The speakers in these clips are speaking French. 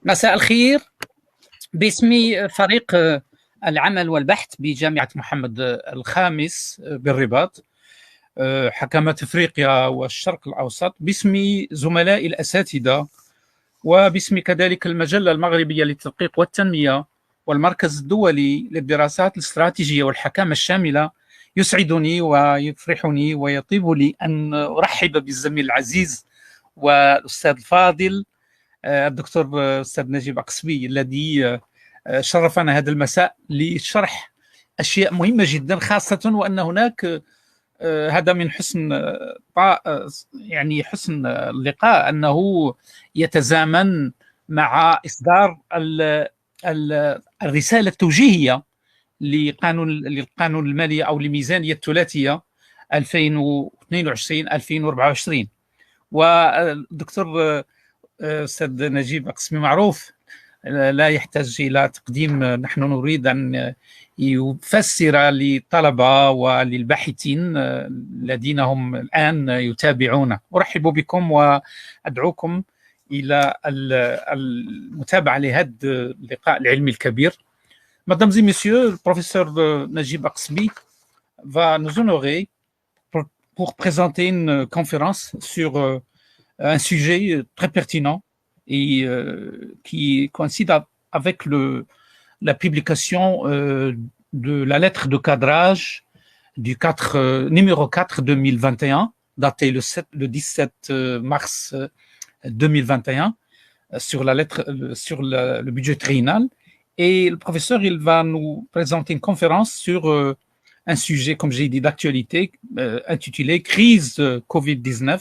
مساء الخير. باسم فريق العمل والبحث بجامعة محمد الخامس بالرباط، حكمة افريقيا والشرق الاوسط، باسم زملائي الاساتذه، وباسم كذلك المجله المغربيه للتدقيق والتنميه والمركز الدولي للدراسات الاستراتيجيه والحكامه الشامله، يسعدني ويفرحني ويطيب لي ان ارحب بالزميل العزيز والاستاذ الفاضل الدكتور استاذ نجيب أقصبي، الذي شرفنا هذا المساء لشرح اشياء مهمه جدا، خاصه وان هناك هذا من حسن اللقاء انه يتزامن مع اصدار الرساله التوجيهيه للقانون الماليه او الميزانيه الثلاثيه 2022 2024. والدكتور استاذ نجيب أقصبي معروف لا يحتاج الى تقديم، نحن نريد ان يفسر للطلبه وللباحثين الذين هم الان يتابعون. ارحب بكم وادعوكم الى المتابعه لهذا اللقاء العلمي الكبير. Mesdames et messieurs, le professeur Najib Aqsbi va nous honorer pour présenter une conférence sur un sujet très pertinent et qui coïncide avec la publication de la lettre de cadrage du numéro 4 2021, datée le 17 mars 2021, sur le budget triennal. Et le professeur, il va nous présenter une conférence sur un sujet, comme j'ai dit, d'actualité, intitulé « Crise Covid-19,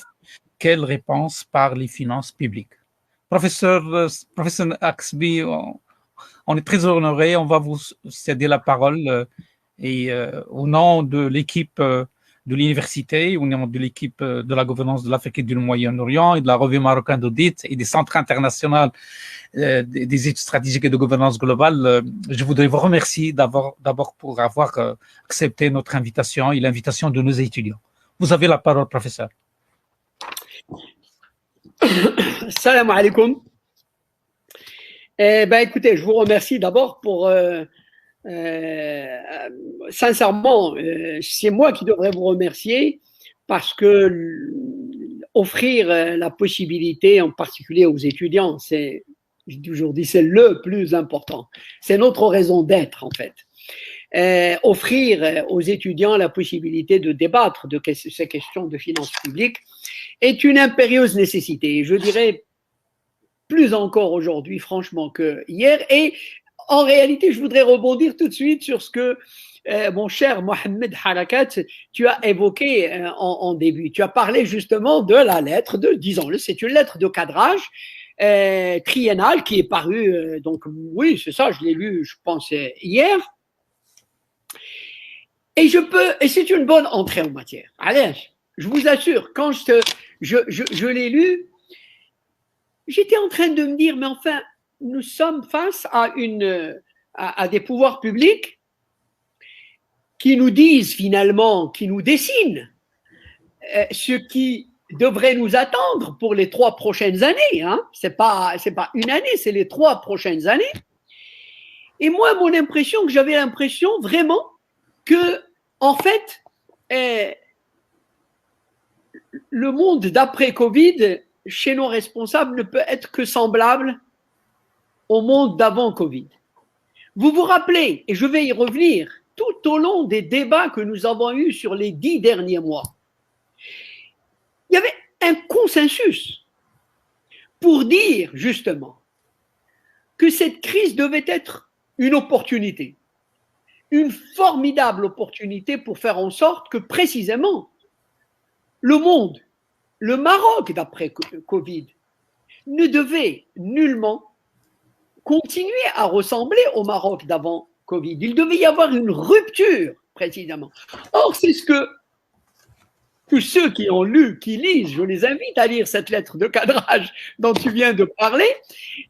quelle réponse par les finances publiques ?» Professeur Aqsbi, on est très honoré, on va vous céder la parole et au nom de l'équipe de l'université, au nom de l'équipe de la gouvernance de l'Afrique et du Moyen-Orient et de la revue marocaine d'audit et des centres internationaux des études stratégiques et de gouvernance globale, je voudrais vous remercier d'abord pour avoir accepté notre invitation et l'invitation de nos étudiants. Vous avez la parole, professeur. Salam alaikum. Écoutez, je vous remercie d'abord pour sincèrement, c'est moi qui devrais vous remercier parce que offrir la possibilité, en particulier aux étudiants, j'ai toujours dit, c'est le plus important. C'est notre raison d'être, en fait. Offrir aux étudiants la possibilité de débattre de ces questions de finances publiques est une impérieuse nécessité. Je dirais plus encore aujourd'hui, franchement, que hier. Et en réalité, je voudrais rebondir tout de suite sur ce que mon cher Mohamed Harakat, tu as évoqué en début. Tu as parlé justement de la lettre disons-le, c'est une lettre de cadrage triennale qui est parue, donc oui, c'est ça, je l'ai lu, je pense, hier. Et c'est une bonne entrée en matière. Allez, je vous assure, quand je l'ai lu, j'étais en train de me dire, mais enfin, nous sommes face à des pouvoirs publics qui nous disent finalement, qui nous dessinent ce qui devrait nous attendre pour les 3 prochaines années. Hein. C'est pas une année, c'est les 3 prochaines années. Et moi, j'avais l'impression vraiment que, en fait, le monde d'après Covid, chez nos responsables, ne peut être que semblable au monde d'avant Covid. Vous vous rappelez, et je vais y revenir, tout au long des débats que nous avons eus sur les 10 derniers mois, il y avait un consensus pour dire justement que cette crise devait être une opportunité, une formidable opportunité pour faire en sorte que précisément le monde, le Maroc d'après Covid, ne devait nullement continuer à ressembler au Maroc d'avant Covid. Il devait y avoir une rupture, précisément. Or, c'est ce que tous ceux qui ont lu, qui lisent, je les invite à lire cette lettre de cadrage dont tu viens de parler,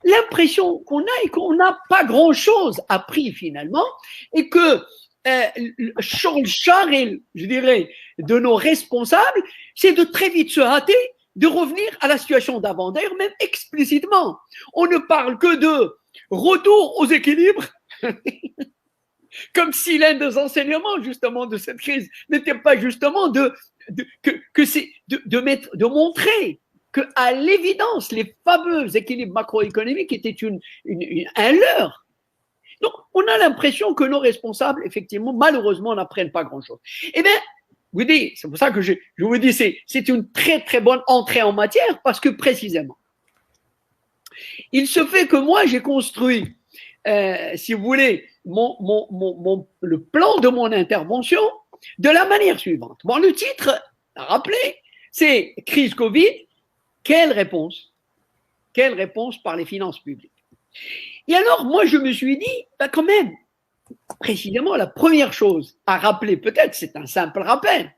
l'impression qu'on a est qu'on n'a pas grand-chose appris finalement et que le charil, je dirais, de nos responsables, c'est de très vite se hâter de revenir à la situation d'avant. D'ailleurs, même explicitement, on ne parle que de retour aux équilibres, comme si l'un des enseignements justement de cette crise n'était pas justement de montrer qu'à l'évidence, les fameux équilibres macroéconomiques étaient un leurre. Donc, on a l'impression que nos responsables, effectivement, malheureusement, n'apprennent pas grand-chose. Eh bien, vous dites, c'est pour ça que je vous dis, c'est une très très bonne entrée en matière, parce que précisément, il se fait que moi, j'ai construit, si vous voulez, le plan de mon intervention de la manière suivante. Bon, le titre, rappelez, c'est crise Covid. Quelle réponse? Quelle réponse par les finances publiques? Et alors, moi, je me suis dit, bah, quand même, précisément, la première chose à rappeler, peut-être, c'est un simple rappel,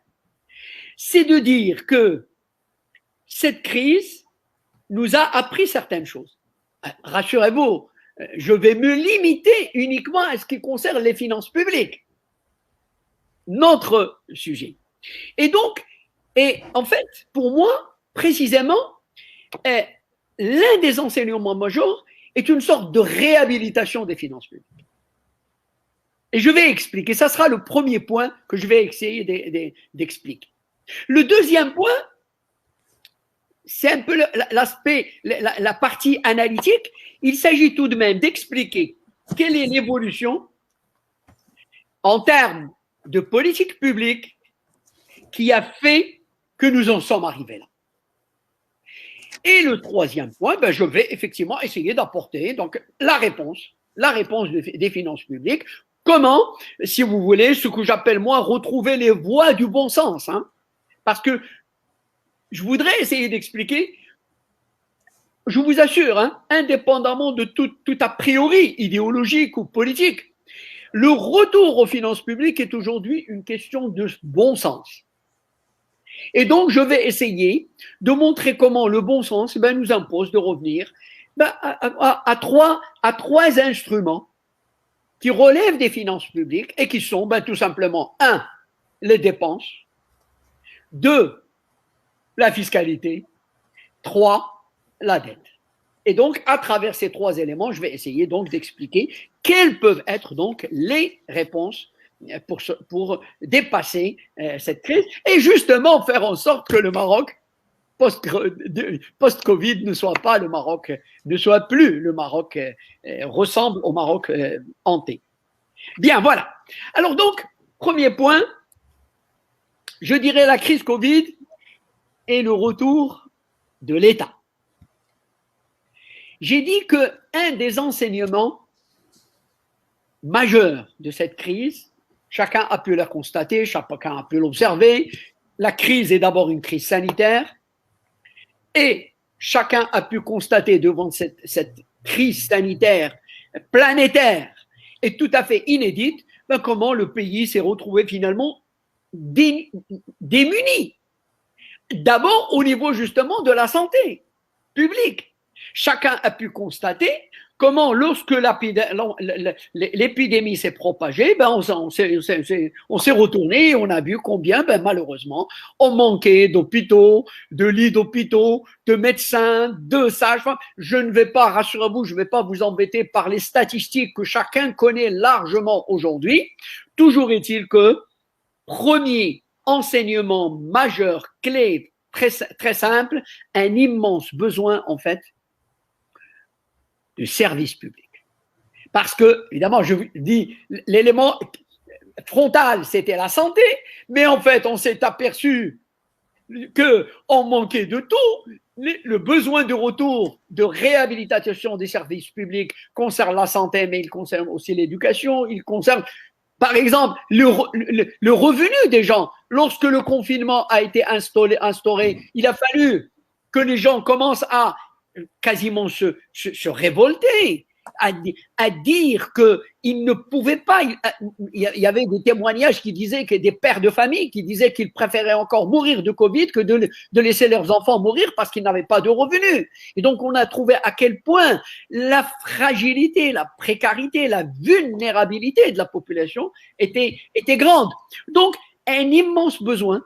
c'est de dire que cette crise nous a appris certaines choses. Rassurez-vous, je vais me limiter uniquement à ce qui concerne les finances publiques, notre sujet. Et donc, en fait, pour moi, précisément, l'un des enseignements majeurs est une sorte de réhabilitation des finances publiques. Et je vais expliquer, ça sera le premier point que je vais essayer d'expliquer. Le deuxième point, c'est un peu l'aspect, la partie analytique. Il s'agit tout de même d'expliquer quelle est l'évolution en termes de politique publique qui a fait que nous en sommes arrivés là. Et le troisième point, ben, je vais effectivement essayer d'apporter donc la réponse des finances publiques. Comment, si vous voulez, ce que j'appelle moi retrouver les voies du bon sens, hein, parce que je voudrais essayer d'expliquer, je vous assure, hein, indépendamment de tout a priori idéologique ou politique, le retour aux finances publiques est aujourd'hui une question de bon sens. Et donc, je vais essayer de montrer comment le bon sens nous impose de revenir à trois instruments qui relèvent des finances publiques et qui sont tout simplement, 1, les dépenses, 2, la fiscalité, 3, la dette. Et donc, à travers ces trois éléments, je vais essayer donc d'expliquer quelles peuvent être donc les réponses pour dépasser cette crise et justement faire en sorte que le Maroc post-Covid ne soit plus le Maroc ressemble au Maroc hanté. Bien, voilà. Alors donc, premier point, je dirais la crise Covid et le retour de l'État. J'ai dit qu'un des enseignements majeurs de cette crise, chacun a pu la constater, chacun a pu l'observer, la crise est d'abord une crise sanitaire et chacun a pu constater devant cette crise sanitaire planétaire et tout à fait inédite, comment le pays s'est retrouvé finalement démuni. D'abord au niveau justement de la santé publique. Chacun a pu constater comment, lorsque l'épidémie s'est propagée, on s'est retourné et on a vu combien, malheureusement, on manquait d'hôpitaux, de lits d'hôpitaux, de médecins, de sages-femmes. Je ne vais pas, rassurez-vous, je ne vais pas vous embêter par les statistiques que chacun connaît largement aujourd'hui. Toujours est-il que, premier enseignement majeur, clé, très, très simple, un immense besoin, en fait, de service public. Parce que, évidemment, je vous dis, l'élément frontal, c'était la santé, mais en fait, on s'est aperçu qu'on manquait de tout. Le besoin de retour, de réhabilitation des services publics concerne la santé, mais il concerne aussi l'éducation, il concerne, par exemple, le revenu des gens. Lorsque le confinement a été instauré, il a fallu que les gens commencent à quasiment se révolter, à dire qu'ils ne pouvaient pas. Il y avait des témoignages qui disaient que des pères de famille qui disaient qu'ils préféraient encore mourir de Covid que de laisser leurs enfants mourir parce qu'ils n'avaient pas de revenus. Et donc, on a trouvé à quel point la fragilité, la précarité, la vulnérabilité de la population était grande. Donc, un immense besoin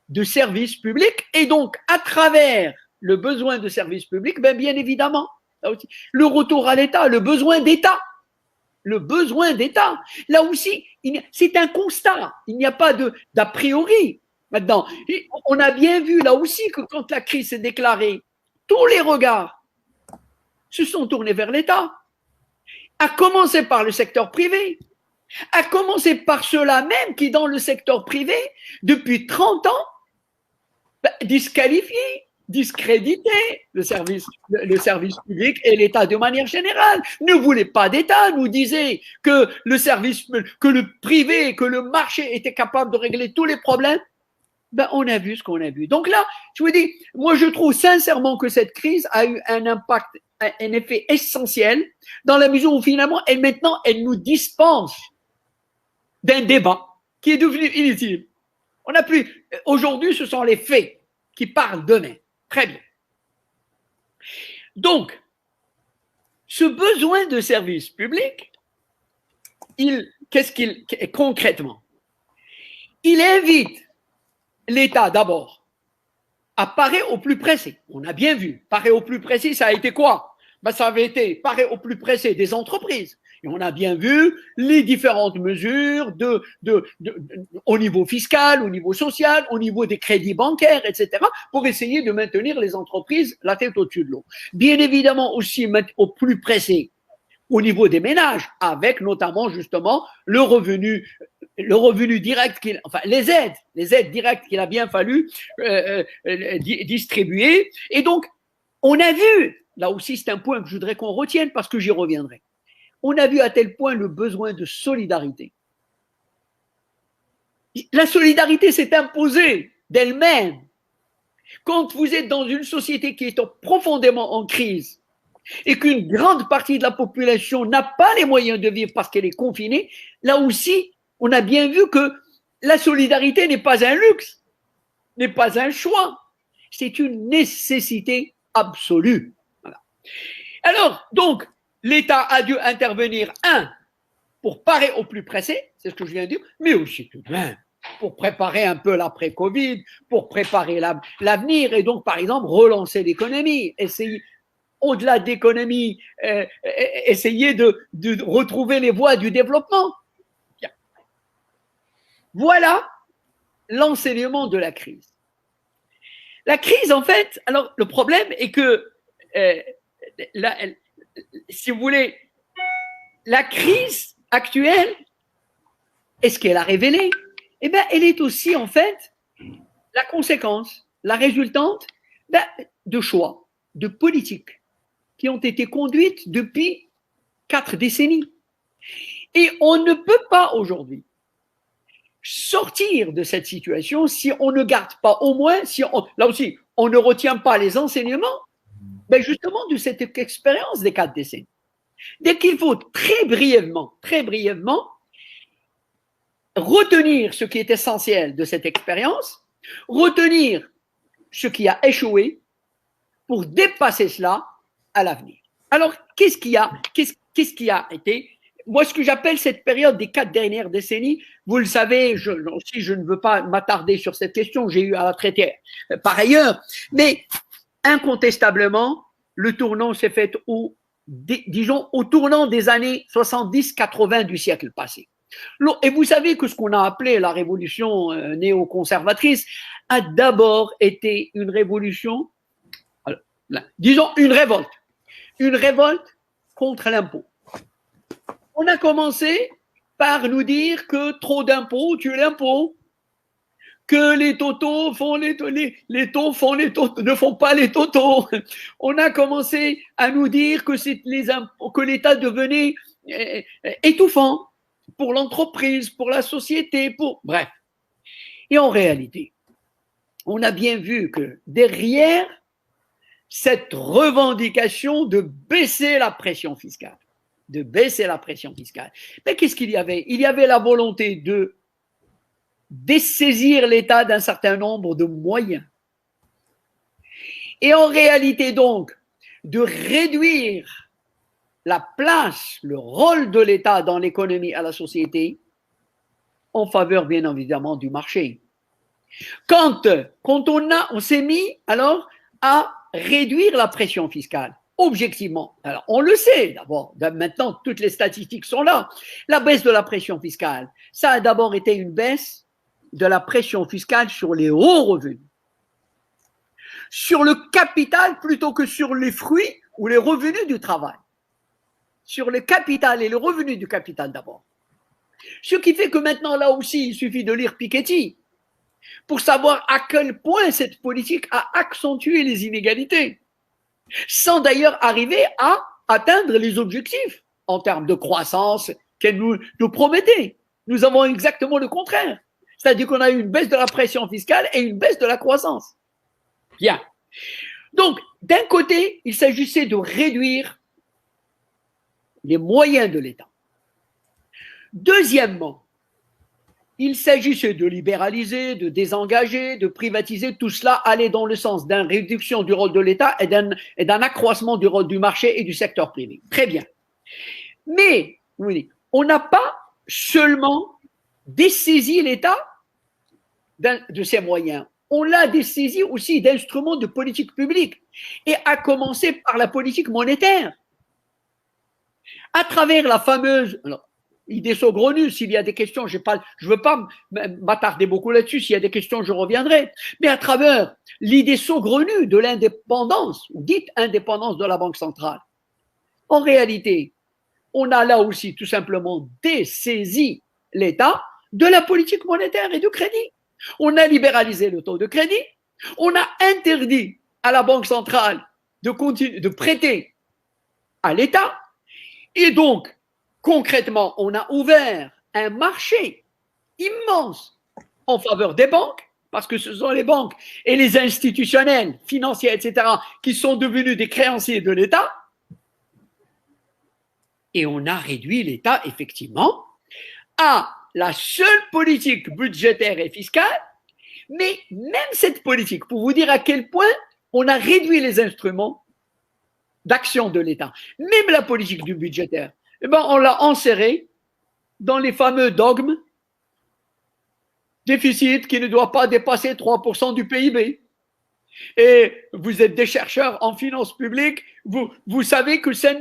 de services publics et donc à travers le besoin de services publics, ben bien évidemment, là aussi, le retour à l'État, le besoin d'État. Le besoin d'État. Là aussi, c'est un constat. Il n'y a pas d'a priori maintenant. On a bien vu là aussi que quand la crise s'est déclarée, tous les regards se sont tournés vers l'État, à commencer par le secteur privé, à commencer par ceux-là même qui, dans le secteur privé, depuis 30 ans, disqualifiés, discréditer le service public et l'État de manière générale. Ne voulait pas d'État, nous disait que que le privé, que le marché était capable de régler tous les problèmes. Ben, on a vu ce qu'on a vu. Donc là, je vous dis, moi je trouve sincèrement que cette crise a eu un impact, un effet essentiel dans la mesure où finalement, maintenant, elle nous dispense d'un débat qui est devenu inutile. On n'a plus, aujourd'hui, ce sont les faits qui parlent d'eux-mêmes. Très bien. Donc, ce besoin de service public, concrètement? Il invite l'État d'abord à parer au plus pressé. On a bien vu, parer au plus pressé, ça a été quoi? Ben, ça avait été parer au plus pressé des entreprises. Et on a bien vu les différentes mesures au niveau fiscal, au niveau social, au niveau des crédits bancaires, etc., pour essayer de maintenir les entreprises la tête au-dessus de l'eau. Bien évidemment aussi au plus pressé au niveau des ménages, avec notamment justement le revenu direct, les aides directes qu'il a bien fallu distribuer. Et donc, on a vu, là aussi c'est un point que je voudrais qu'on retienne parce que j'y reviendrai. On a vu à tel point le besoin de solidarité. La solidarité s'est imposée d'elle-même. Quand vous êtes dans une société qui est profondément en crise et qu'une grande partie de la population n'a pas les moyens de vivre parce qu'elle est confinée, là aussi, on a bien vu que la solidarité n'est pas un luxe, n'est pas un choix, c'est une nécessité absolue. Voilà. Alors, donc, l'État a dû intervenir, pour parer au plus pressé, c'est ce que je viens de dire, mais aussi tout de même pour préparer un peu l'après-Covid, pour préparer l'avenir et donc, par exemple, relancer l'économie, essayer, au-delà d'économie, essayer de retrouver les voies du développement. Bien. Voilà l'enseignement de la crise. La crise, en fait, alors le problème est que si vous voulez, la crise actuelle, est-ce qu'elle a révélé? Eh bien, elle est aussi, en fait, la conséquence, la résultante de choix, de politiques qui ont été conduites depuis 4 décennies. Et on ne peut pas aujourd'hui sortir de cette situation si on ne garde pas au moins, là aussi, on ne retient pas les enseignements justement de cette expérience des 4 décennies. Dès qu'il faut très brièvement, retenir ce qui est essentiel de cette expérience, retenir ce qui a échoué pour dépasser cela à l'avenir. Alors, qu'est-ce qui a été? Moi, ce que j'appelle cette période des 4 dernières décennies, vous le savez, je ne veux pas m'attarder sur cette question, j'ai eu à la traiter par ailleurs, mais incontestablement, le tournant s'est fait au tournant des années 70-80 du siècle passé. Et vous savez que ce qu'on a appelé la révolution néoconservatrice a d'abord été une révolution, disons une révolte contre l'impôt. On a commencé par nous dire que trop d'impôts tue l'impôt, que les totaux font les taux font les totaux, ne font pas les totaux. On a commencé à nous dire que que l'État devenait étouffant pour l'entreprise, pour la société, bref. Et en réalité, on a bien vu que derrière cette revendication de baisser la pression fiscale, mais qu'est-ce qu'il y avait? Il y avait la volonté de dessaisir l'État d'un certain nombre de moyens. Et en réalité donc, de réduire la place, le rôle de l'État dans l'économie à la société en faveur bien évidemment du marché. Quand on s'est mis alors à réduire la pression fiscale, objectivement. Alors, on le sait d'abord, maintenant toutes les statistiques sont là. La baisse de la pression fiscale, ça a d'abord été une baisse de la pression fiscale sur les hauts revenus, sur le capital plutôt que sur les fruits ou les revenus du travail. Sur le capital et le revenu du capital d'abord. Ce qui fait que maintenant, là aussi, il suffit de lire Piketty pour savoir à quel point cette politique a accentué les inégalités, sans d'ailleurs arriver à atteindre les objectifs en termes de croissance qu'elle nous promettait. Nous avons exactement le contraire. C'est-à-dire qu'on a eu une baisse de la pression fiscale et une baisse de la croissance. Bien. Donc, d'un côté, il s'agissait de réduire les moyens de l'État. Deuxièmement, il s'agissait de libéraliser, de désengager, de privatiser. Tout cela allait dans le sens d'une réduction du rôle de l'État et d'un accroissement du rôle du marché et du secteur privé. Très bien. Mais, oui, on n'a pas seulement dessaisi l'État de ses moyens. On l'a dessaisi aussi d'instruments de politique publique, et à commencer par la politique monétaire. À travers la fameuse idée saugrenue, s'il y a des questions, je ne veux pas m'attarder beaucoup là-dessus, s'il y a des questions, je reviendrai, mais à travers l'idée saugrenue de l'indépendance, ou dite indépendance de la Banque centrale, en réalité, on a là aussi tout simplement dessaisi l'État de la politique monétaire et du crédit. On a libéralisé le taux de crédit, on a interdit à la Banque centrale de prêter à l'État, et donc, concrètement, on a ouvert un marché immense en faveur des banques, parce que ce sont les banques et les institutionnels financiers, etc., qui sont devenus des créanciers de l'État, et on a réduit l'État, effectivement, à la seule politique budgétaire et fiscale, mais même cette politique, pour vous dire à quel point on a réduit les instruments d'action de l'État, même la politique du budgétaire, eh ben, on l'a enserré dans les fameux dogmes, déficit qui ne doit pas dépasser 3% du PIB. Et vous êtes des chercheurs en finances publiques, vous savez que ce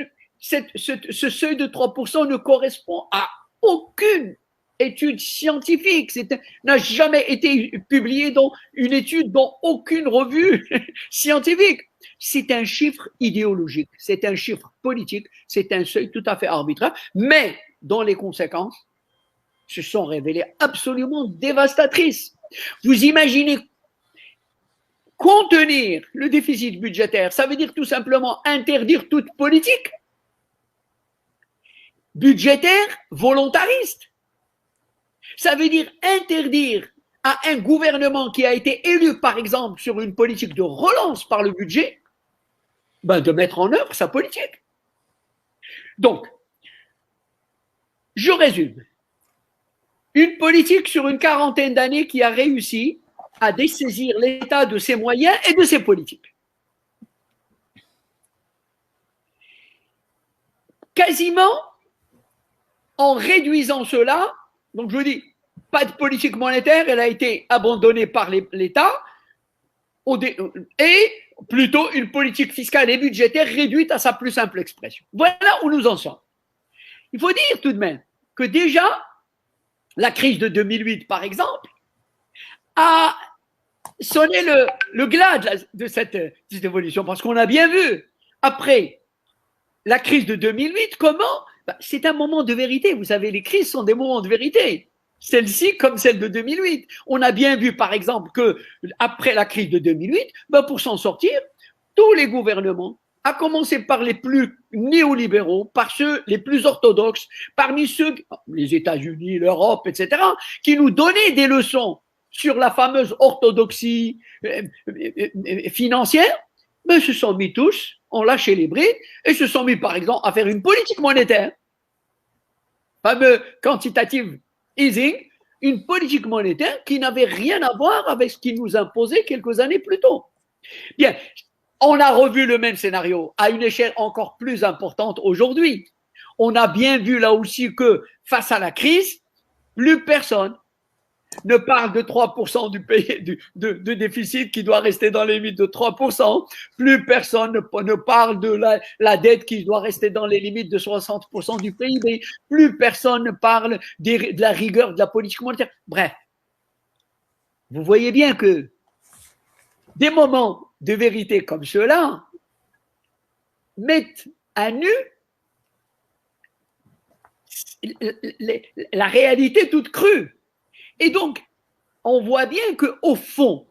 seuil de 3% ne correspond à aucune étude scientifique, n'a jamais été publié dans une étude dans aucune revue scientifique. C'est un chiffre idéologique, c'est un chiffre politique, c'est un seuil tout à fait arbitraire, mais dont les conséquences se sont révélées absolument dévastatrices. Vous imaginez contenir le déficit budgétaire, ça veut dire tout simplement interdire toute politique budgétaire volontariste. Ça veut dire interdire à un gouvernement qui a été élu, par exemple, sur une politique de relance par le budget, de mettre en œuvre sa politique. Donc, je résume. Une politique sur une quarantaine d'années qui a réussi à dessaisir l'État de ses moyens et de ses politiques. Quasiment en réduisant cela, donc je vous dis, pas de politique monétaire, elle a été abandonnée par l'État, et plutôt une politique fiscale et budgétaire réduite à sa plus simple expression. Voilà où nous en sommes. Il faut dire tout de même que déjà, la crise de 2008, par exemple, a sonné le glas de cette évolution, parce qu'on a bien vu, après la crise de 2008, comment c'est un moment de vérité. Vous savez, les crises sont des moments de vérité. Celle-ci comme celle de 2008. On a bien vu, par exemple, que après la crise de 2008, pour s'en sortir, tous les gouvernements, à commencer par les plus néolibéraux, par ceux les plus orthodoxes, parmi ceux, les États-Unis, l'Europe, etc., qui nous donnaient des leçons sur la fameuse orthodoxie financière, se sont mis tous, ont lâché les brides et se sont mis, par exemple, à faire une politique monétaire. Fameux quantitative easing, une politique monétaire qui n'avait rien à voir avec ce qu'ils nous imposaient quelques années plus tôt. Bien, on a revu le même scénario à une échelle encore plus importante aujourd'hui. On a bien vu là aussi que face à la crise, plus personne ne parle de 3% du pays, de déficit qui doit rester dans les limites de 3%. Plus personne ne parle de la dette qui doit rester dans les limites de 60% du PIB. Plus personne ne parle de la rigueur de la politique monétaire. Bref, vous voyez bien que des moments de vérité comme ceux-là mettent à nu la réalité toute crue. Et donc, on voit bien qu'au fond,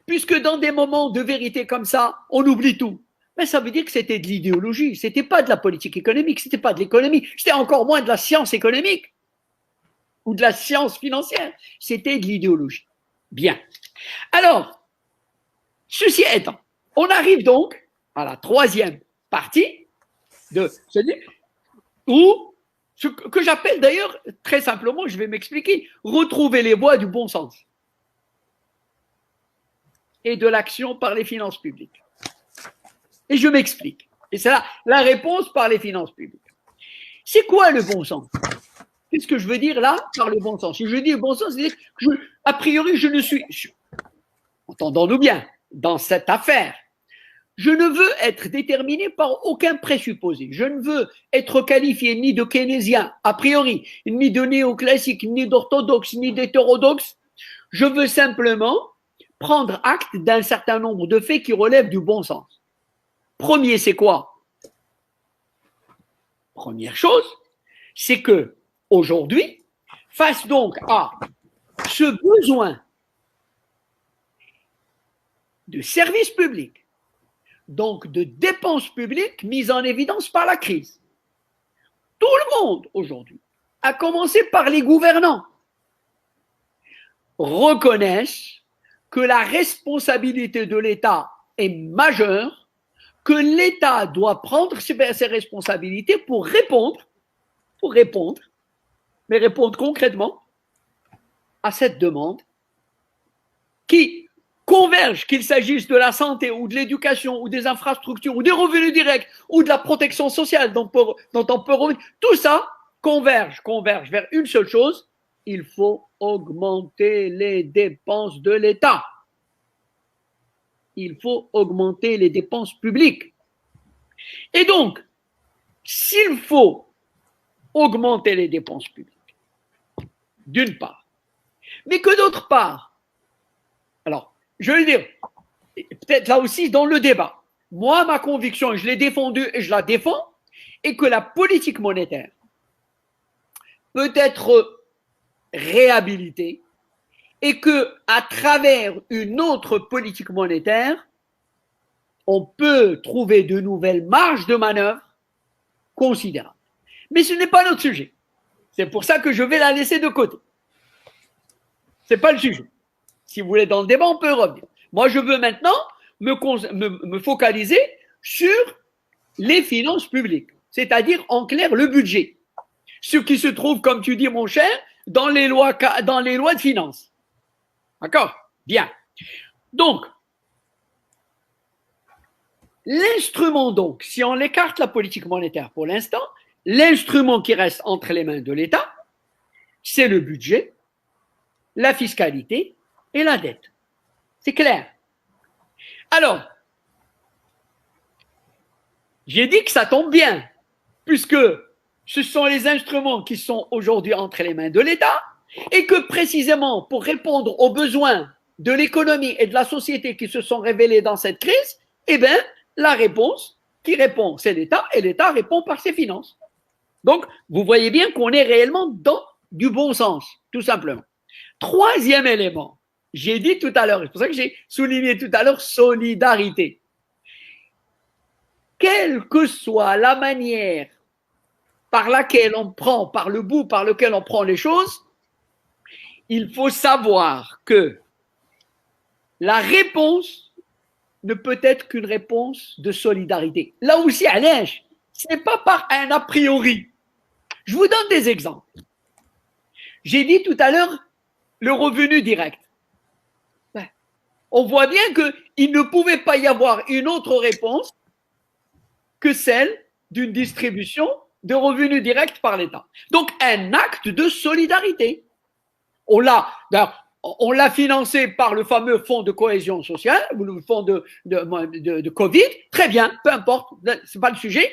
puisque dans des moments de vérité comme ça, on oublie tout, mais ça veut dire que c'était de l'idéologie, c'était pas de la politique économique, c'était pas de l'économie, c'était encore moins de la science économique ou de la science financière, c'était de l'idéologie. Bien. Alors, ceci étant, on arrive donc à la troisième partie de ce livre, où ce que j'appelle d'ailleurs, très simplement, je vais m'expliquer, retrouver les voies du bon sens et de l'action par les finances publiques. Et je m'explique. Et c'est là la réponse par les finances publiques. C'est quoi le bon sens? Qu'est-ce que je veux dire là par le bon sens? Si je dis le bon sens, c'est-à-dire que a priori, je ne suis, entendons-nous bien, dans cette affaire, je ne veux être déterminé par aucun présupposé. Je ne veux être qualifié ni de keynésien, a priori, ni de néoclassique, ni d'orthodoxe, ni d'hétérodoxe. Je veux simplement prendre acte d'un certain nombre de faits qui relèvent du bon sens. Premier, c'est quoi? Première chose, c'est que aujourd'hui, face donc à ce besoin de services publics, donc de dépenses publiques mises en évidence par la crise. Tout le monde aujourd'hui, à commencer par les gouvernants, reconnaissent que la responsabilité de l'État est majeure, que l'État doit prendre ses responsabilités pour répondre, mais répondre concrètement à cette demande qui convergent, qu'il s'agisse de la santé ou de l'éducation ou des infrastructures ou des revenus directs ou de la protection sociale dont on peut revenir, tout ça converge vers une seule chose, il faut augmenter les dépenses de l'État. Il faut augmenter les dépenses publiques. Et donc, s'il faut augmenter les dépenses publiques, d'une part, mais que d'autre part, alors, je veux dire, peut-être là aussi dans le débat, moi, ma conviction, je l'ai défendue et je la défends, est que la politique monétaire peut être réhabilitée et que à travers une autre politique monétaire, on peut trouver de nouvelles marges de manœuvre considérables. Mais ce n'est pas notre sujet. C'est pour ça que je vais la laisser de côté. Ce n'est pas le sujet. Si vous voulez dans le débat, on peut revenir. Moi, je veux maintenant me focaliser sur les finances publiques, c'est-à-dire en clair le budget. Ce qui se trouve, comme tu dis mon cher, dans les lois de finances. D'accord? Bien. Donc, l'instrument donc, si on écarte la politique monétaire pour l'instant, l'instrument qui reste entre les mains de l'État, c'est le budget, la fiscalité et la dette. C'est clair. Alors, j'ai dit que ça tombe bien, puisque ce sont les instruments qui sont aujourd'hui entre les mains de l'État et que précisément pour répondre aux besoins de l'économie et de la société qui se sont révélés dans cette crise, eh bien, la réponse qui répond, c'est l'État et l'État répond par ses finances. Donc, vous voyez bien qu'on est réellement dans du bon sens, tout simplement. Troisième élément, j'ai dit tout à l'heure, c'est pour ça que j'ai souligné tout à l'heure solidarité. Quelle que soit la manière par laquelle on prend, par le bout par lequel on prend les choses, il faut savoir que la réponse ne peut être qu'une réponse de solidarité. Là aussi, Alain, ce n'est pas par un a priori. Je vous donne des exemples. J'ai dit tout à l'heure le revenu direct. On voit bien qu'il ne pouvait pas y avoir une autre réponse que celle d'une distribution de revenus directs par l'État. Donc, un acte de solidarité. On l'a financé par le fameux fonds de cohésion sociale, ou le fonds de Covid. Très bien, peu importe, c'est pas le sujet.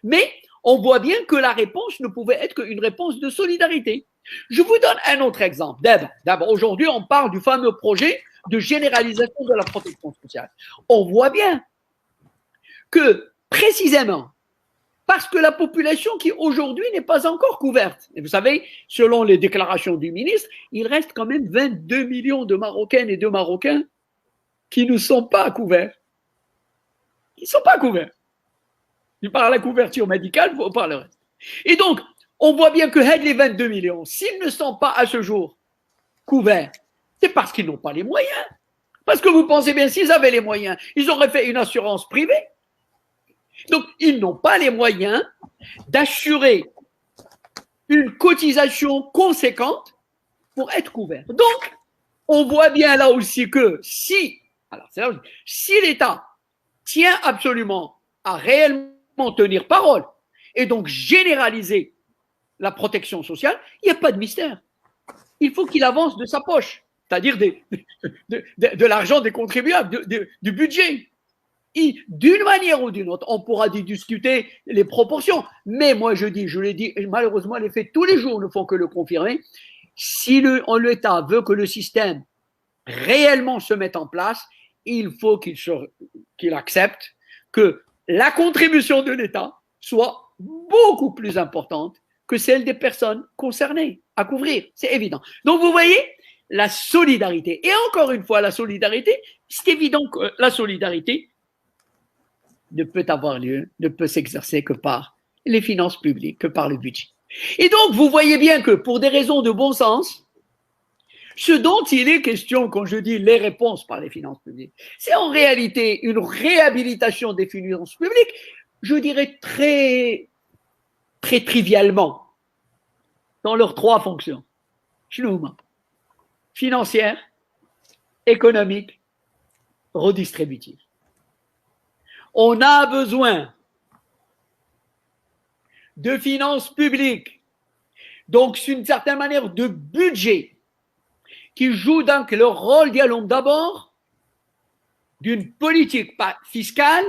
Mais on voit bien que la réponse ne pouvait être qu'une réponse de solidarité. Je vous donne un autre exemple. D'abord, aujourd'hui, on parle du fameux projet de généralisation de la protection sociale. On voit bien que, précisément, parce que la population qui aujourd'hui n'est pas encore couverte. Et vous savez, selon les déclarations du ministre, il reste quand même 22 millions de Marocaines et de Marocains qui ne sont pas couverts. Ils ne sont pas couverts. Par la couverture médicale, par le reste. Et donc, on voit bien que les 22 millions, s'ils ne sont pas à ce jour couverts, c'est parce qu'ils n'ont pas les moyens. Parce que vous pensez bien, s'ils avaient les moyens, ils auraient fait une assurance privée. Donc, ils n'ont pas les moyens d'assurer une cotisation conséquente pour être couverts. Donc, on voit bien là aussi que si l'État tient absolument à réellement tenir parole et donc généraliser la protection sociale, il n'y a pas de mystère. Il faut qu'il avance de sa poche, c'est-à-dire de l'argent des contribuables, du budget. D'une manière ou d'une autre, on pourra discuter les proportions. Mais moi, je l'ai dit, malheureusement, les faits tous les jours ne font que le confirmer. Si l'État veut que le système réellement se mette en place, il faut qu'il accepte que la contribution de l'État soit beaucoup plus importante que celle des personnes concernées à couvrir. C'est évident. Donc, vous voyez, la solidarité. Et encore une fois, la solidarité, c'est évident que la solidarité ne peut avoir lieu, ne peut s'exercer que par les finances publiques, que par le budget. Et donc, vous voyez bien que pour des raisons de bon sens, ce dont il est question quand je dis les réponses par les finances publiques, c'est en réalité une réhabilitation des finances publiques, je dirais très trivialement, dans leurs trois fonctions. Financière, économique, redistributive. On a besoin de finances publiques, donc d'une certaine manière de budget, qui joue donc le rôle d'abord d'une politique fiscale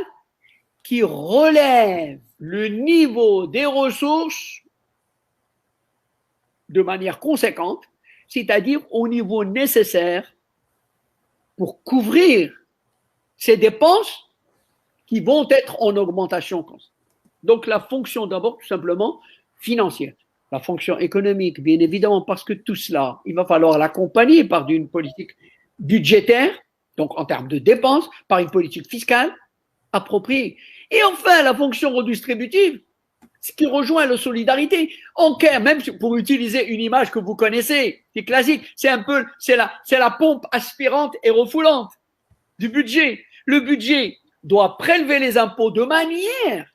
qui relève le niveau des ressources de manière conséquente, c'est-à-dire au niveau nécessaire pour couvrir ces dépenses qui vont être en augmentation constante. Donc la fonction d'abord tout simplement financière. La fonction économique, bien évidemment, parce que tout cela, il va falloir l'accompagner par une politique budgétaire, donc en termes de dépenses, par une politique fiscale appropriée. Et enfin, la fonction redistributive, ce qui rejoint la solidarité. Même pour utiliser une image que vous connaissez, qui est classique, c'est la pompe aspirante et refoulante du budget. Le budget doit prélever les impôts de manière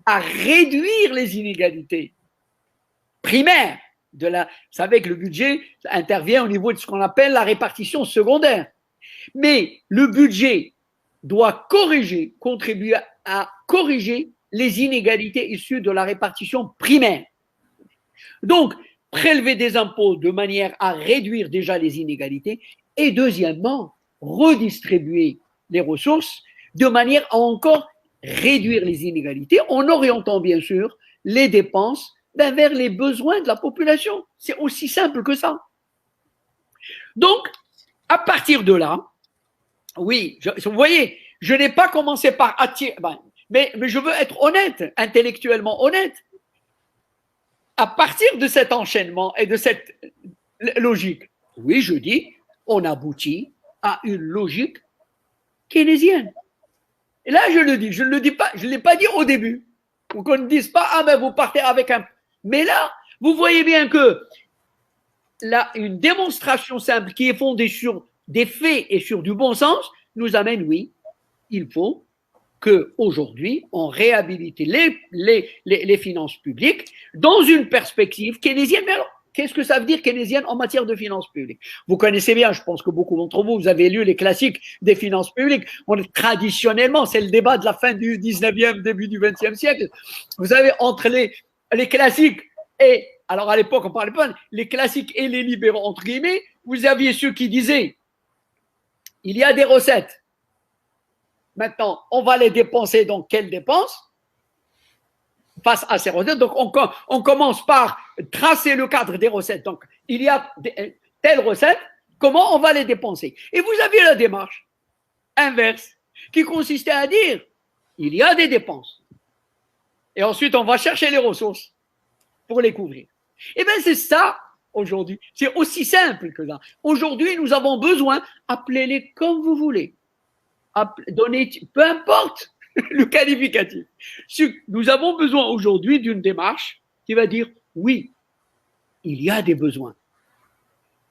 à réduire les inégalités primaires. Vous savez que le budget intervient au niveau de ce qu'on appelle la répartition secondaire. Mais le budget doit contribuer à corriger les inégalités issues de la répartition primaire. Donc, prélever des impôts de manière à réduire déjà les inégalités et deuxièmement, redistribuer les ressources de manière à encore réduire les inégalités en orientant bien sûr les dépenses vers les besoins de la population. C'est aussi simple que ça. Donc, à partir de là, oui, vous voyez, je n'ai pas commencé par attirer, mais je veux être honnête, intellectuellement honnête. À partir de cet enchaînement et de cette logique, oui, je dis, on aboutit à une logique keynésienne. Et là, je le dis, je ne le dis pas, je ne l'ai pas dit au début. Pour qu'on ne dise pas, ah ben vous partez avec un. Mais là, vous voyez bien que là, une démonstration simple qui est fondée sur des faits et sur du bon sens nous amène, oui, il faut qu'aujourd'hui, on réhabilite les finances publiques dans une perspective keynésienne. Mais alors, qu'est-ce que ça veut dire keynésienne en matière de finances publiques? Vous connaissez bien, je pense que beaucoup d'entre vous, vous avez lu les classiques des finances publiques. Traditionnellement, c'est le débat de la fin du 19e, début du 20e siècle. Vous savez, entre les classiques et Alors à l'époque, on ne parlait pas les classiques et les libéraux, entre guillemets. Vous aviez ceux qui disaient il y a des recettes. Maintenant, on va les dépenser. Donc, quelles dépenses face à ces recettes? Donc, on commence par tracer le cadre des recettes. Donc, il y a telles recettes. Comment on va les dépenser? Et vous aviez la démarche inverse qui consistait à dire il y a des dépenses. Et ensuite, on va chercher les ressources pour les couvrir. Eh bien, c'est ça aujourd'hui. C'est aussi simple que ça. Aujourd'hui, nous avons besoin, appelez-les comme vous voulez. Donnez, peu importe le qualificatif. Nous avons besoin aujourd'hui d'une démarche qui va dire oui, il y a des besoins.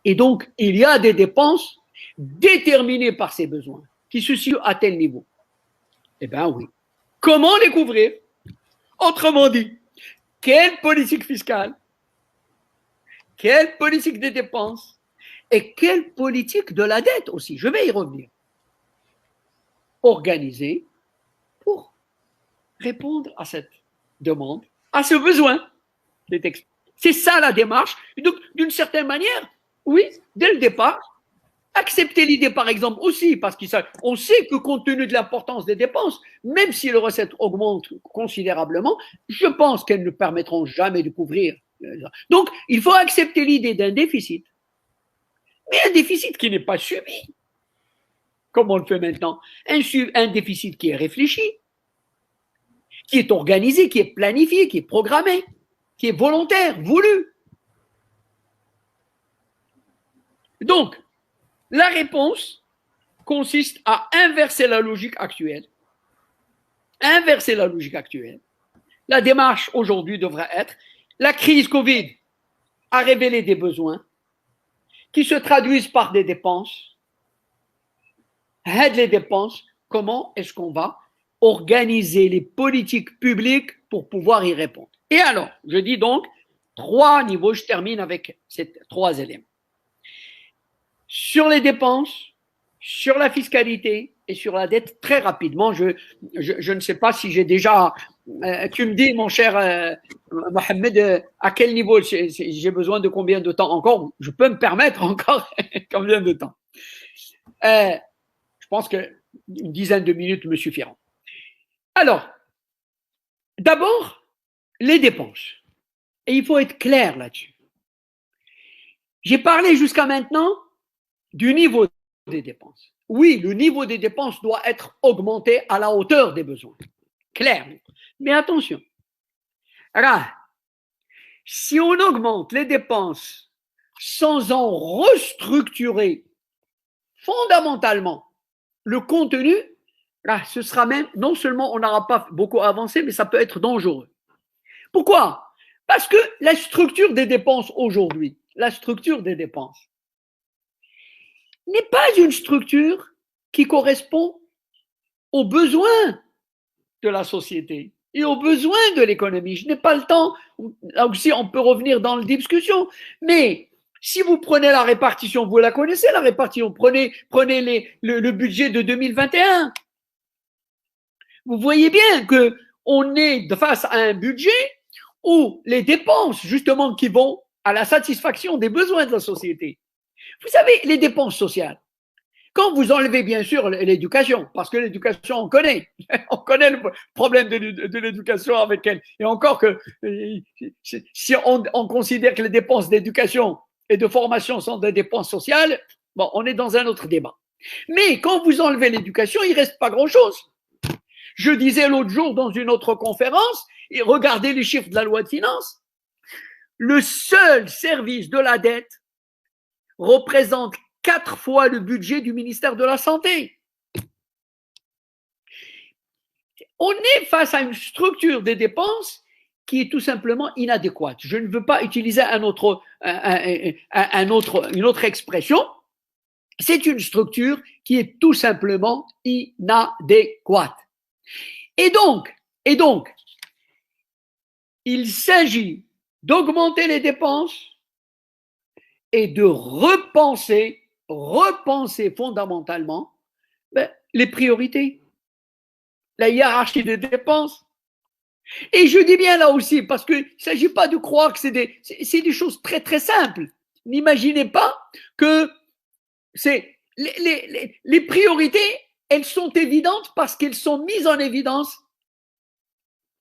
Et donc, il y a des dépenses déterminées par ces besoins qui se situent à tel niveau. Eh bien oui. Comment les couvrir? Autrement dit, quelle politique fiscale, quelle politique des dépenses et quelle politique de la dette aussi, je vais y revenir, organiser pour répondre à cette demande, à ce besoin des textes. C'est ça la démarche. Donc, d'une certaine manière, oui, dès le départ, accepter l'idée, par exemple, aussi, parce qu'on sait que compte tenu de l'importance des dépenses, même si les recettes augmentent considérablement, je pense qu'elles ne permettront jamais de couvrir. Donc, il faut accepter l'idée d'un déficit, mais un déficit qui n'est pas subi, comme on le fait maintenant, un déficit qui est réfléchi, qui est organisé, qui est planifié, qui est programmé, qui est volontaire, voulu. Donc, la réponse consiste à inverser la logique actuelle. Inverser la logique actuelle. La démarche aujourd'hui devrait être la crise Covid a révélé des besoins qui se traduisent par des dépenses. Aide les dépenses. Comment est-ce qu'on va organiser les politiques publiques pour pouvoir y répondre? Et alors, je dis donc 3 niveaux, je termine avec ces 3 éléments. Sur les dépenses, sur la fiscalité et sur la dette, très rapidement, je ne sais pas si j'ai déjà… tu me dis, mon cher Mohamed, à quel niveau j'ai besoin de combien de temps encore? Je peux me permettre encore combien de temps? Je pense qu'une dizaine de minutes me suffiront. Alors, d'abord, les dépenses. Et il faut être clair là-dessus. J'ai parlé jusqu'à maintenant du niveau des dépenses. Oui, le niveau des dépenses doit être augmenté à la hauteur des besoins. Clair. Mais attention. Alors, si on augmente les dépenses sans en restructurer fondamentalement le contenu, là, ce sera même, non seulement on n'aura pas beaucoup avancé, mais ça peut être dangereux. Pourquoi? Parce que la structure des dépenses aujourd'hui, la structure des dépenses, n'est pas une structure qui correspond aux besoins de la société et aux besoins de l'économie. Je n'ai pas le temps, là aussi on peut revenir dans la discussion, mais si vous prenez la répartition, vous la connaissez la répartition, prenez le budget de 2021, vous voyez bien qu'on est face à un budget où les dépenses justement qui vont à la satisfaction des besoins de la société. Vous savez, les dépenses sociales, quand vous enlevez bien sûr l'éducation, parce que l'éducation, on connaît le problème de l'éducation avec elle. Et encore que si on considère que les dépenses d'éducation et de formation sont des dépenses sociales, bon, on est dans un autre débat. Mais quand vous enlevez l'éducation, il ne reste pas grand-chose. Je disais l'autre jour dans une autre conférence, et regardez les chiffres de la loi de finances, le seul service de la dette représente 4 fois le budget du ministère de la Santé. On est face à une structure des dépenses qui est tout simplement inadéquate. Je ne veux pas utiliser une autre expression. C'est une structure qui est tout simplement inadéquate. Et donc, il s'agit d'augmenter les dépenses et de repenser fondamentalement les priorités, la hiérarchie des dépenses. Et je dis bien là aussi, parce qu'il ne s'agit pas de croire que c'est des choses très très simples. N'imaginez pas que les priorités, elles sont évidentes parce qu'elles sont mises en évidence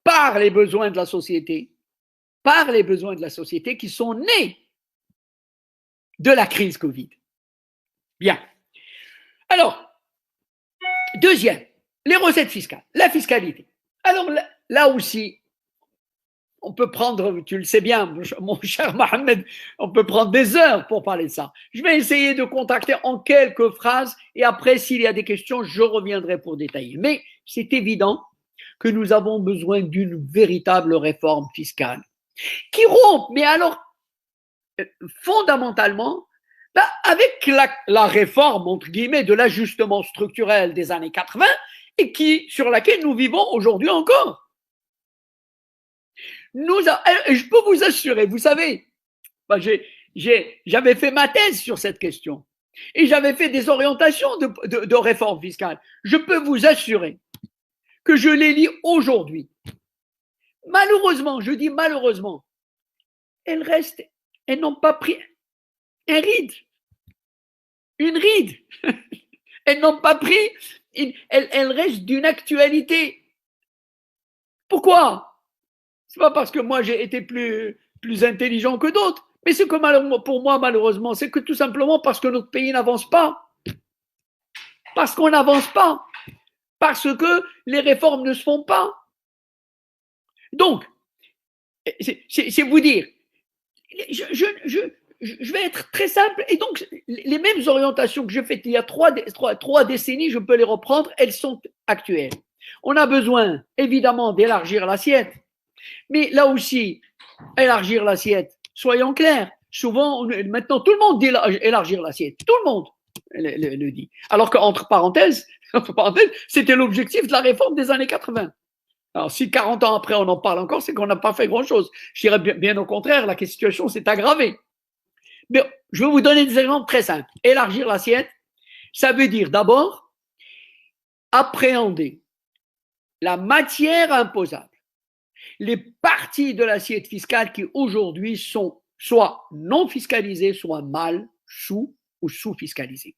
par les besoins de la société, qui sont nés de la crise Covid. Bien. Alors, deuxième, les recettes fiscales, la fiscalité. Alors là aussi, on peut prendre, tu le sais bien, mon cher Mohamed, on peut prendre des heures pour parler de ça. Je vais essayer de contacter en quelques phrases et après, s'il y a des questions, je reviendrai pour détailler. Mais c'est évident que nous avons besoin d'une véritable réforme fiscale qui rompt, mais alors, fondamentalement, avec la réforme, entre guillemets, de l'ajustement structurel des années 80 et sur laquelle nous vivons aujourd'hui encore. Je peux vous assurer, vous savez, j'avais fait ma thèse sur cette question et j'avais fait des orientations de réforme fiscale. Je peux vous assurer que je les lis aujourd'hui. Malheureusement, je dis malheureusement, elles n'ont pas pris un ride, une ride. Elles n'ont pas pris, elles restent d'une actualité. Pourquoi? C'est pas parce que moi j'ai été plus intelligent que d'autres, mais c'est que pour moi, malheureusement, c'est que tout simplement parce que notre pays n'avance pas. Parce qu'on n'avance pas. Parce que les réformes ne se font pas. Donc, c'est vous dire, je vais être très simple. Et donc, les mêmes orientations que j'ai faites il y a trois décennies, je peux les reprendre, elles sont actuelles. On a besoin, évidemment, d'élargir l'assiette. Mais là aussi, élargir l'assiette, soyons clairs. Souvent, maintenant, tout le monde dit élargir l'assiette. Tout le monde le dit. Alors qu'entre parenthèses, c'était l'objectif de la réforme des années 80. Alors, si 40 ans après, on en parle encore, c'est qu'on n'a pas fait grand-chose. Je dirais bien au contraire, la situation s'est aggravée. Mais je vais vous donner des exemples très simples. Élargir l'assiette, ça veut dire d'abord appréhender la matière imposable, les parties de l'assiette fiscale qui aujourd'hui sont soit non fiscalisées, soit mal sous ou sous-fiscalisées.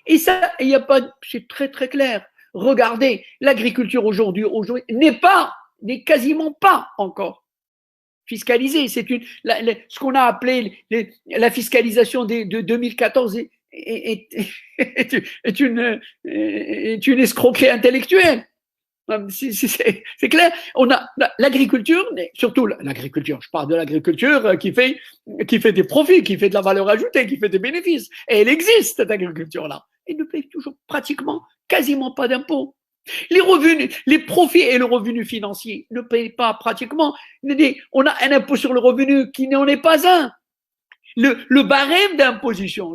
Et ça, il n'y a pas, c'est très très clair. Regardez, l'agriculture aujourd'hui n'est quasiment pas encore fiscalisée. C'est ce qu'on a appelé la fiscalisation de 2014 est une escroquerie intellectuelle. C'est clair. On a l'agriculture, surtout l'agriculture. Je parle de l'agriculture qui fait des profits, qui fait de la valeur ajoutée, qui fait des bénéfices. Et elle existe, cette agriculture-là. Elle ne paye toujours pratiquement, quasiment pas d'impôts. Les revenus, les profits et le revenu financier ne payent pas pratiquement. On a un impôt sur le revenu qui n'en est pas un. Le barème d'imposition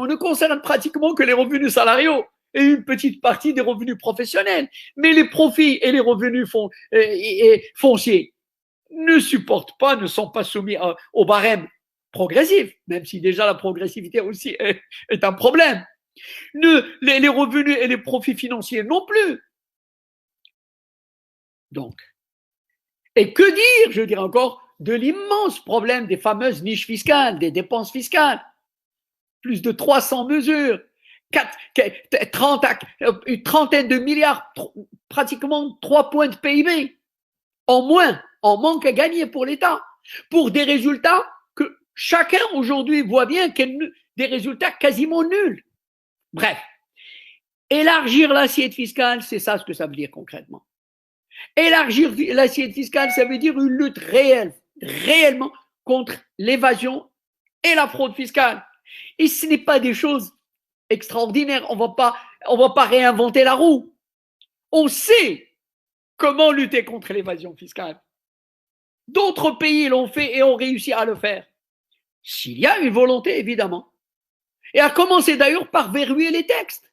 ne concerne pratiquement que les revenus salariaux et une petite partie des revenus professionnels. Mais les profits et les revenus fonciers ne sont pas soumis au barème progressif, même si déjà la progressivité aussi est un problème. Les revenus et les profits financiers non plus. Donc, et que dire, je dirais encore, de l'immense problème des fameuses niches fiscales, des dépenses fiscales. Plus de 300 mesures, une trentaine de milliards, pratiquement 3 points de PIB en moins, en manque à gagner pour l'État, pour des résultats que chacun aujourd'hui voit bien, des résultats quasiment nuls. Bref, élargir l'assiette fiscale, c'est ça ce que ça veut dire concrètement. Élargir l'assiette fiscale, ça veut dire une lutte réellement contre l'évasion et la fraude fiscale. Et ce n'est pas des choses extraordinaires. On va pas réinventer la roue. On sait comment lutter contre l'évasion fiscale. D'autres pays l'ont fait et ont réussi à le faire. S'il y a une volonté, évidemment. Et à commencer d'ailleurs par verrouiller les textes.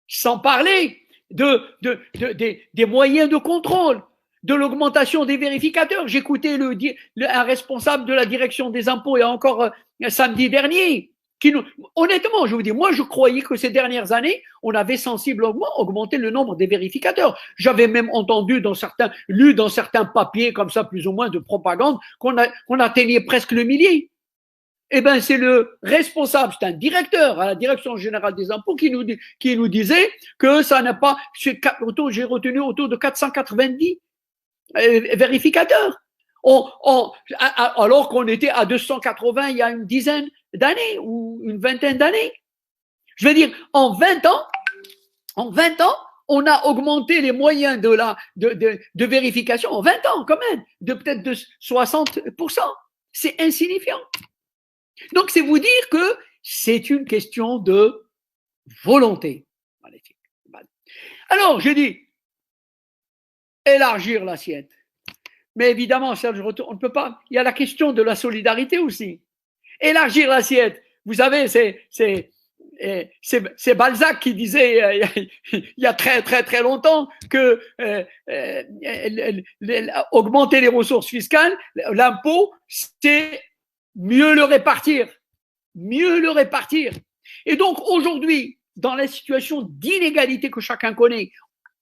Sans parler des moyens de contrôle, de l'augmentation des vérificateurs. J'écoutais un responsable de la direction des impôts, et encore samedi dernier, Honnêtement, je vous dis, moi, je croyais que ces dernières années, on avait sensiblement augmenté le nombre des vérificateurs. J'avais même lu dans certains papiers, comme ça, plus ou moins, de propagande, qu'on atteignait presque le millier. Eh bien, c'est le responsable, c'est un directeur à la Direction générale des impôts qui nous disait que ça n'a pas, j'ai retenu autour de 490 vérificateurs. Alors qu'on était à 280 il y a une dizaine d'années ou une vingtaine d'années. Je veux dire, en 20 ans, on a augmenté les moyens de vérification en 20 ans quand même, de peut-être de 60%. C'est insignifiant. Donc, c'est vous dire que c'est une question de volonté. Alors, j'ai dit, élargir l'assiette. Mais évidemment, Serge, on ne peut pas. Il y a la question de la solidarité aussi. Élargir l'assiette. Vous savez, c'est Balzac qui disait il y a très très très longtemps que augmenter les ressources fiscales, l'impôt, c'est mieux le répartir. Mieux le répartir. Et donc aujourd'hui, dans la situation d'inégalité que chacun connaît,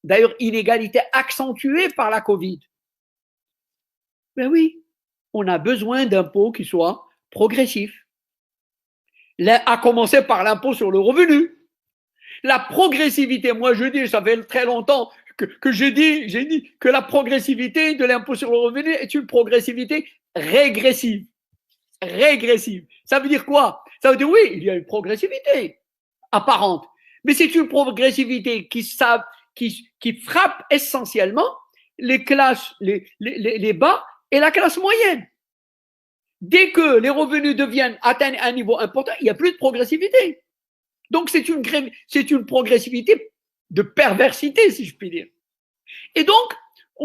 d'ailleurs inégalité accentuée par la Covid, ben oui, on a besoin d'impôts qui soient progressifs. À commencer par l'impôt sur le revenu. La progressivité, moi je dis, ça fait très longtemps que j'ai dit que la progressivité de l'impôt sur le revenu est une progressivité régressive. Régressive. Ça veut dire quoi? Ça veut dire oui, il y a une progressivité apparente, mais c'est une progressivité qui frappe essentiellement les classes, les bas et la classe moyenne. Dès que les revenus atteignent un niveau important, il n'y a plus de progressivité. Donc c'est une progressivité de perversité, si je puis dire. Et donc,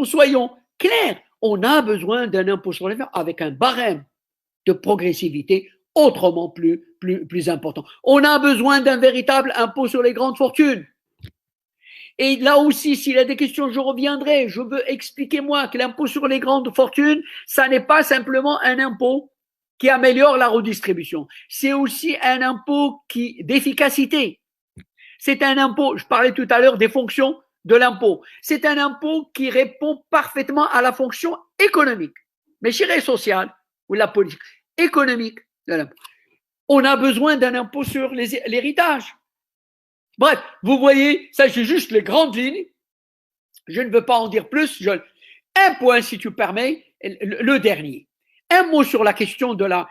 soyons clairs, on a besoin d'un impôt sur les verts avec un barème de progressivité autrement plus important. On a besoin d'un véritable impôt sur les grandes fortunes. Et là aussi, s'il y a des questions, je reviendrai. Je veux expliquer, moi, que l'impôt sur les grandes fortunes, ça n'est pas simplement un impôt qui améliore la redistribution. C'est aussi un impôt d'efficacité. C'est un impôt, je parlais tout à l'heure des fonctions de l'impôt. C'est un impôt qui répond parfaitement à la fonction économique, mais je dirais sociale, ou la politique économique de l'impôt. On a besoin d'un impôt sur l'héritage. Bref, vous voyez, ça c'est juste les grandes lignes. Je ne veux pas en dire plus. Un point, si tu permets, le dernier. Un mot sur la question de la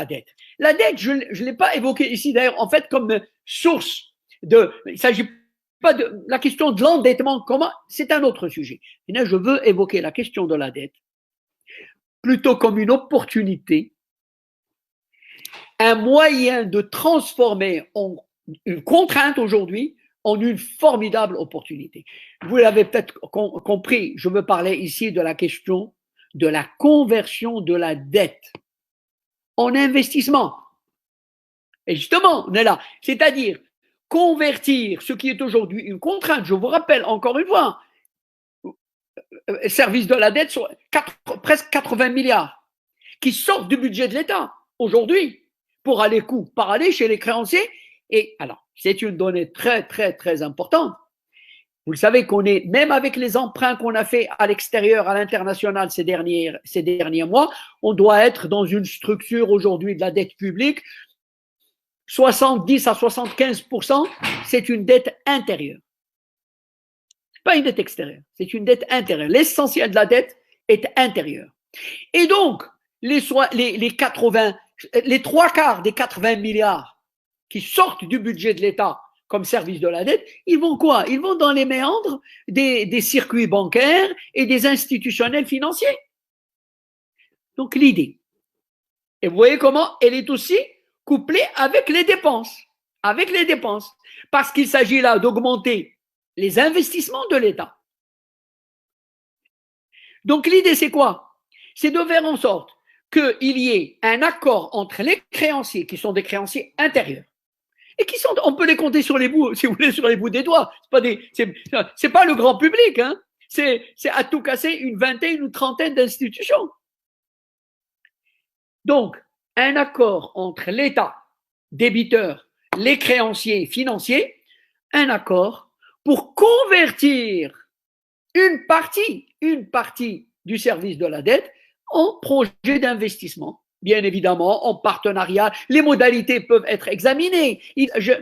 dette. La dette, je ne l'ai pas évoquée ici d'ailleurs, en fait, comme source il ne s'agit pas de la question de l'endettement, c'est un autre sujet. Et là, je veux évoquer la question de la dette plutôt comme une opportunité, un moyen de transformer une contrainte aujourd'hui en une formidable opportunité. Vous l'avez peut-être compris, je veux parler ici de la question de la conversion de la dette en investissement. Et justement, on est là. C'est-à-dire convertir ce qui est aujourd'hui une contrainte. Je vous rappelle encore une fois, service de la dette sur presque 80 milliards qui sortent du budget de l'État aujourd'hui pour aller chez les créanciers. Et alors, c'est une donnée très, très, très importante. Vous le savez qu'on est, même avec les emprunts qu'on a fait à l'extérieur, à l'international ces derniers mois, on doit être dans une structure aujourd'hui de la dette publique. 70 à 75%, c'est une dette intérieure. Pas une dette extérieure, c'est une dette intérieure. L'essentiel de la dette est intérieur. Et donc, les 3 quarts des 80 milliards qui sortent du budget de l'État comme service de la dette, ils vont quoi? Ils vont dans les méandres des circuits bancaires et des institutionnels financiers. Donc l'idée, et vous voyez comment elle est aussi couplée avec les dépenses. Avec les dépenses. Parce qu'il s'agit là d'augmenter les investissements de l'État. Donc l'idée c'est quoi? C'est de faire en sorte qu'il y ait un accord entre les créanciers, qui sont des créanciers intérieurs, et qui sont, on peut les compter sur les bouts, si vous voulez, sur les bouts des doigts. C'est pas le grand public, hein. C'est à tout casser une vingtaine ou trentaine d'institutions. Donc, un accord entre l'État débiteurs, les créanciers financiers, un accord pour convertir une partie du service de la dette en projet d'investissement. Bien évidemment, en partenariat, les modalités peuvent être examinées.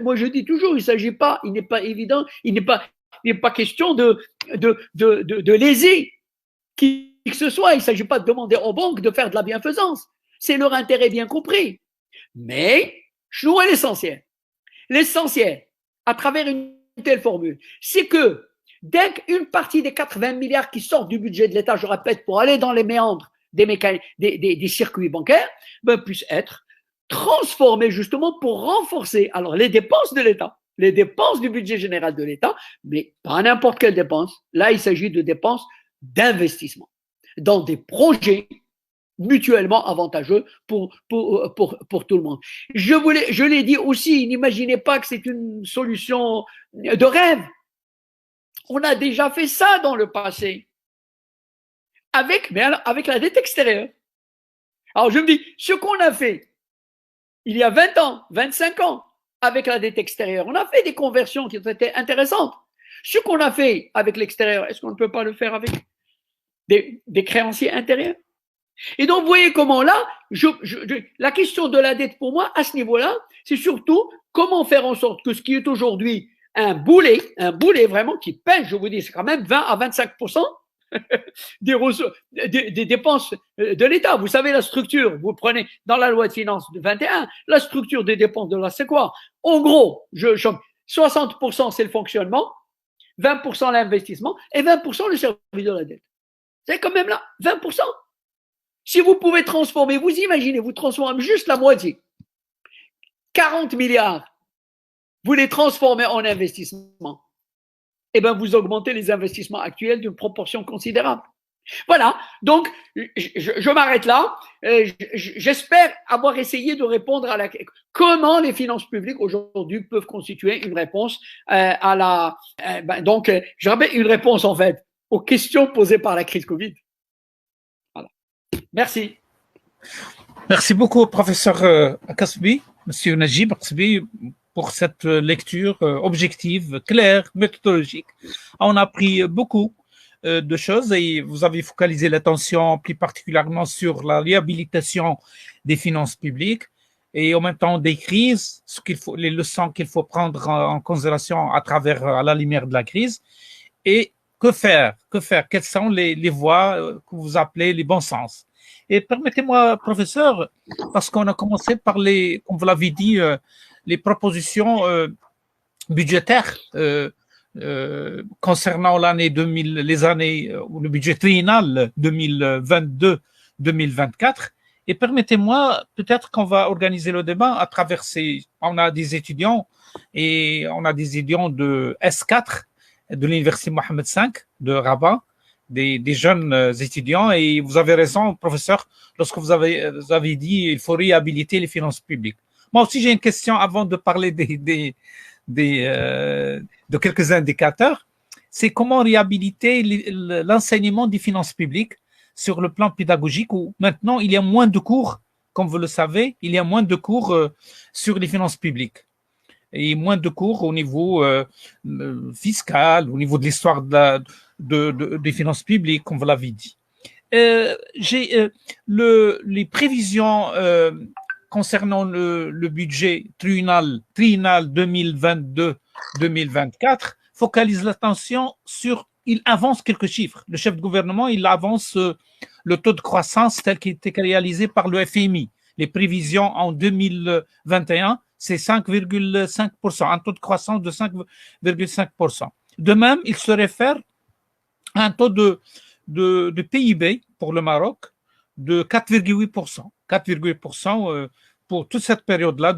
Moi, je dis toujours, il n'est pas évident, il n'est pas question de léser qui que ce soit. Il ne s'agit pas de demander aux banques de faire de la bienfaisance. C'est leur intérêt bien compris. Mais, je vois l'essentiel. L'essentiel, à travers une telle formule, c'est que dès qu'une partie des 80 milliards qui sortent du budget de l'État, je répète, pour aller dans les méandres des circuits bancaires, puissent être transformés justement pour renforcer alors les dépenses de l'État, les dépenses du budget général de l'État, mais pas n'importe quelle dépense. Là, il s'agit de dépenses d'investissement dans des projets mutuellement avantageux pour tout le monde. Je l'ai dit aussi, n'imaginez pas que c'est une solution de rêve. On a déjà fait ça dans le passé, avec la dette extérieure. Alors je me dis, ce qu'on a fait il y a 20 ans, 25 ans, avec la dette extérieure, on a fait des conversions qui ont été intéressantes. Ce qu'on a fait avec l'extérieur, est-ce qu'on ne peut pas le faire avec des créanciers intérieurs? Et donc, vous voyez comment là, la question de la dette pour moi, à ce niveau-là, c'est surtout comment faire en sorte que ce qui est aujourd'hui un boulet vraiment qui pèse, je vous dis, c'est quand même 20 à 25% des dépenses de l'État. Vous savez, la structure, vous prenez dans la loi de finances de 21, la structure des dépenses de l'État, c'est quoi? En gros, 60% c'est le fonctionnement, 20% l'investissement et 20% le service de la dette. C'est quand même là, 20%. Si vous pouvez transformer, vous imaginez, vous transformez juste la moitié, 40 milliards, vous les transformez en investissement, et bien vous augmentez les investissements actuels d'une proportion considérable. Voilà, donc je m'arrête là. J'espère avoir essayé de répondre à la question comment les finances publiques aujourd'hui peuvent constituer une réponse à la. Donc, je rappelle une réponse en fait aux questions posées par la crise Covid. Voilà. Merci. Merci beaucoup, professeur Kasbi, monsieur Najib Kasbi, pour cette lecture objective, claire, méthodologique. On a appris beaucoup de choses et vous avez focalisé l'attention plus particulièrement sur la réhabilitation des finances publiques et en même temps des crises, les leçons qu'il faut prendre en considération à travers, à la lumière de la crise. Et que faire? Quelles sont les voies que vous appelez les bons sens? Et permettez-moi, professeur, parce qu'on a commencé par comme vous l'avez dit, les propositions budgétaires concernant l'année 2000, les années ou le budget triennal 2022-2024. Et permettez-moi, peut-être qu'on va organiser le débat à travers on a des étudiants et on a des étudiants de S4 de l'université Mohammed V de Rabat, des jeunes étudiants, et vous avez raison, professeur, lorsque vous avez dit qu'il faut réhabiliter les finances publiques. Moi aussi, j'ai une question avant de parler de quelques indicateurs. C'est comment réhabiliter l'enseignement des finances publiques sur le plan pédagogique, où maintenant il y a moins de cours, comme vous le savez, il y a moins de cours sur les finances publiques et moins de cours au niveau fiscal, au niveau de l'histoire des finances publiques, comme vous l'avez dit. J'ai les prévisions concernant le budget triennal 2022-2024 focalisent l'attention sur, il avance quelques chiffres. Le chef de gouvernement, il avance le taux de croissance tel qu'il était réalisé par le FMI. Les prévisions en 2021, c'est 5,5%, un taux de croissance de 5,5%. De même, il se réfère à un taux de PIB pour le Maroc de 4,8%. 4,8% pour toute cette période-là,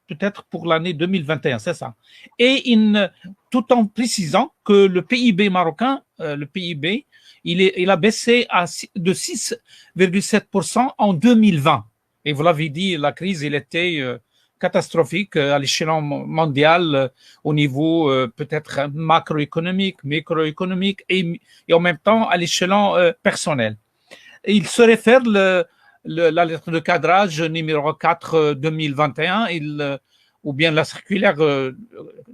peut-être pour l'année 2021, c'est ça. Et tout en précisant que le PIB marocain, il a baissé de 6,7% en 2020. Et vous l'avez dit, la crise, elle était catastrophique à l'échelon mondial, au niveau peut-être macroéconomique, microéconomique et en même temps à l'échelon personnel. Et il se réfère la lettre de cadrage numéro 4 2021, ou bien la circulaire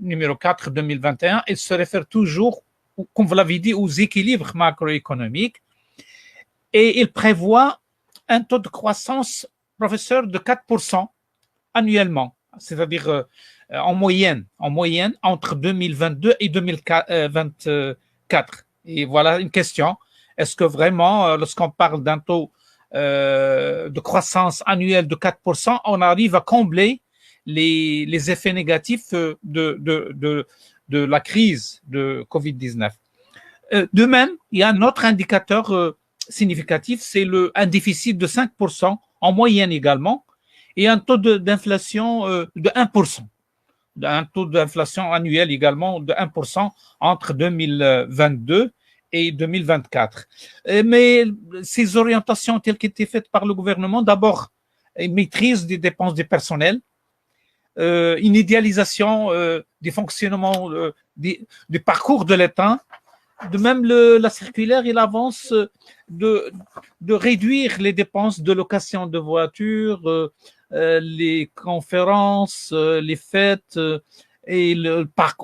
numéro 4 2021, il se réfère toujours, comme vous l'avez dit, aux équilibres macroéconomiques et il prévoit un taux de croissance, professeur, de 4% annuellement, c'est-à-dire en moyenne, entre 2022 et 2024. Et voilà une question. Est-ce que vraiment, lorsqu'on parle d'un taux de croissance annuelle de 4%, on arrive à combler les effets négatifs de la crise de Covid-19? De même, il y a un autre indicateur significatif, c'est un déficit de 5% en moyenne également, et un taux d'inflation de 1%. Un taux d'inflation annuel également de 1% entre 2022 et 2024. Mais ces orientations telles qu'étaient faites par le gouvernement, d'abord, une maîtrise des dépenses du personnel, une idéalisation du fonctionnement du parcours de l'État. De même, la circulaire, il avance de réduire les dépenses de location de voitures, les conférences, les fêtes et le parc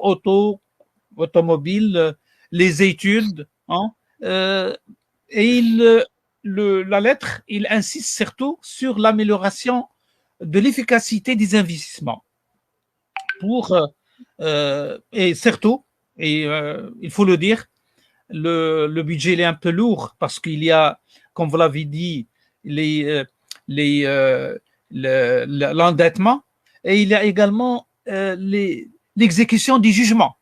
automobile, les études. Hein, et la lettre, il insiste surtout sur l'amélioration de l'efficacité des investissements. Et surtout, il faut le dire, le budget il est un peu lourd parce qu'il y a, comme vous l'avez dit, l'endettement et il y a également l'exécution du jugement.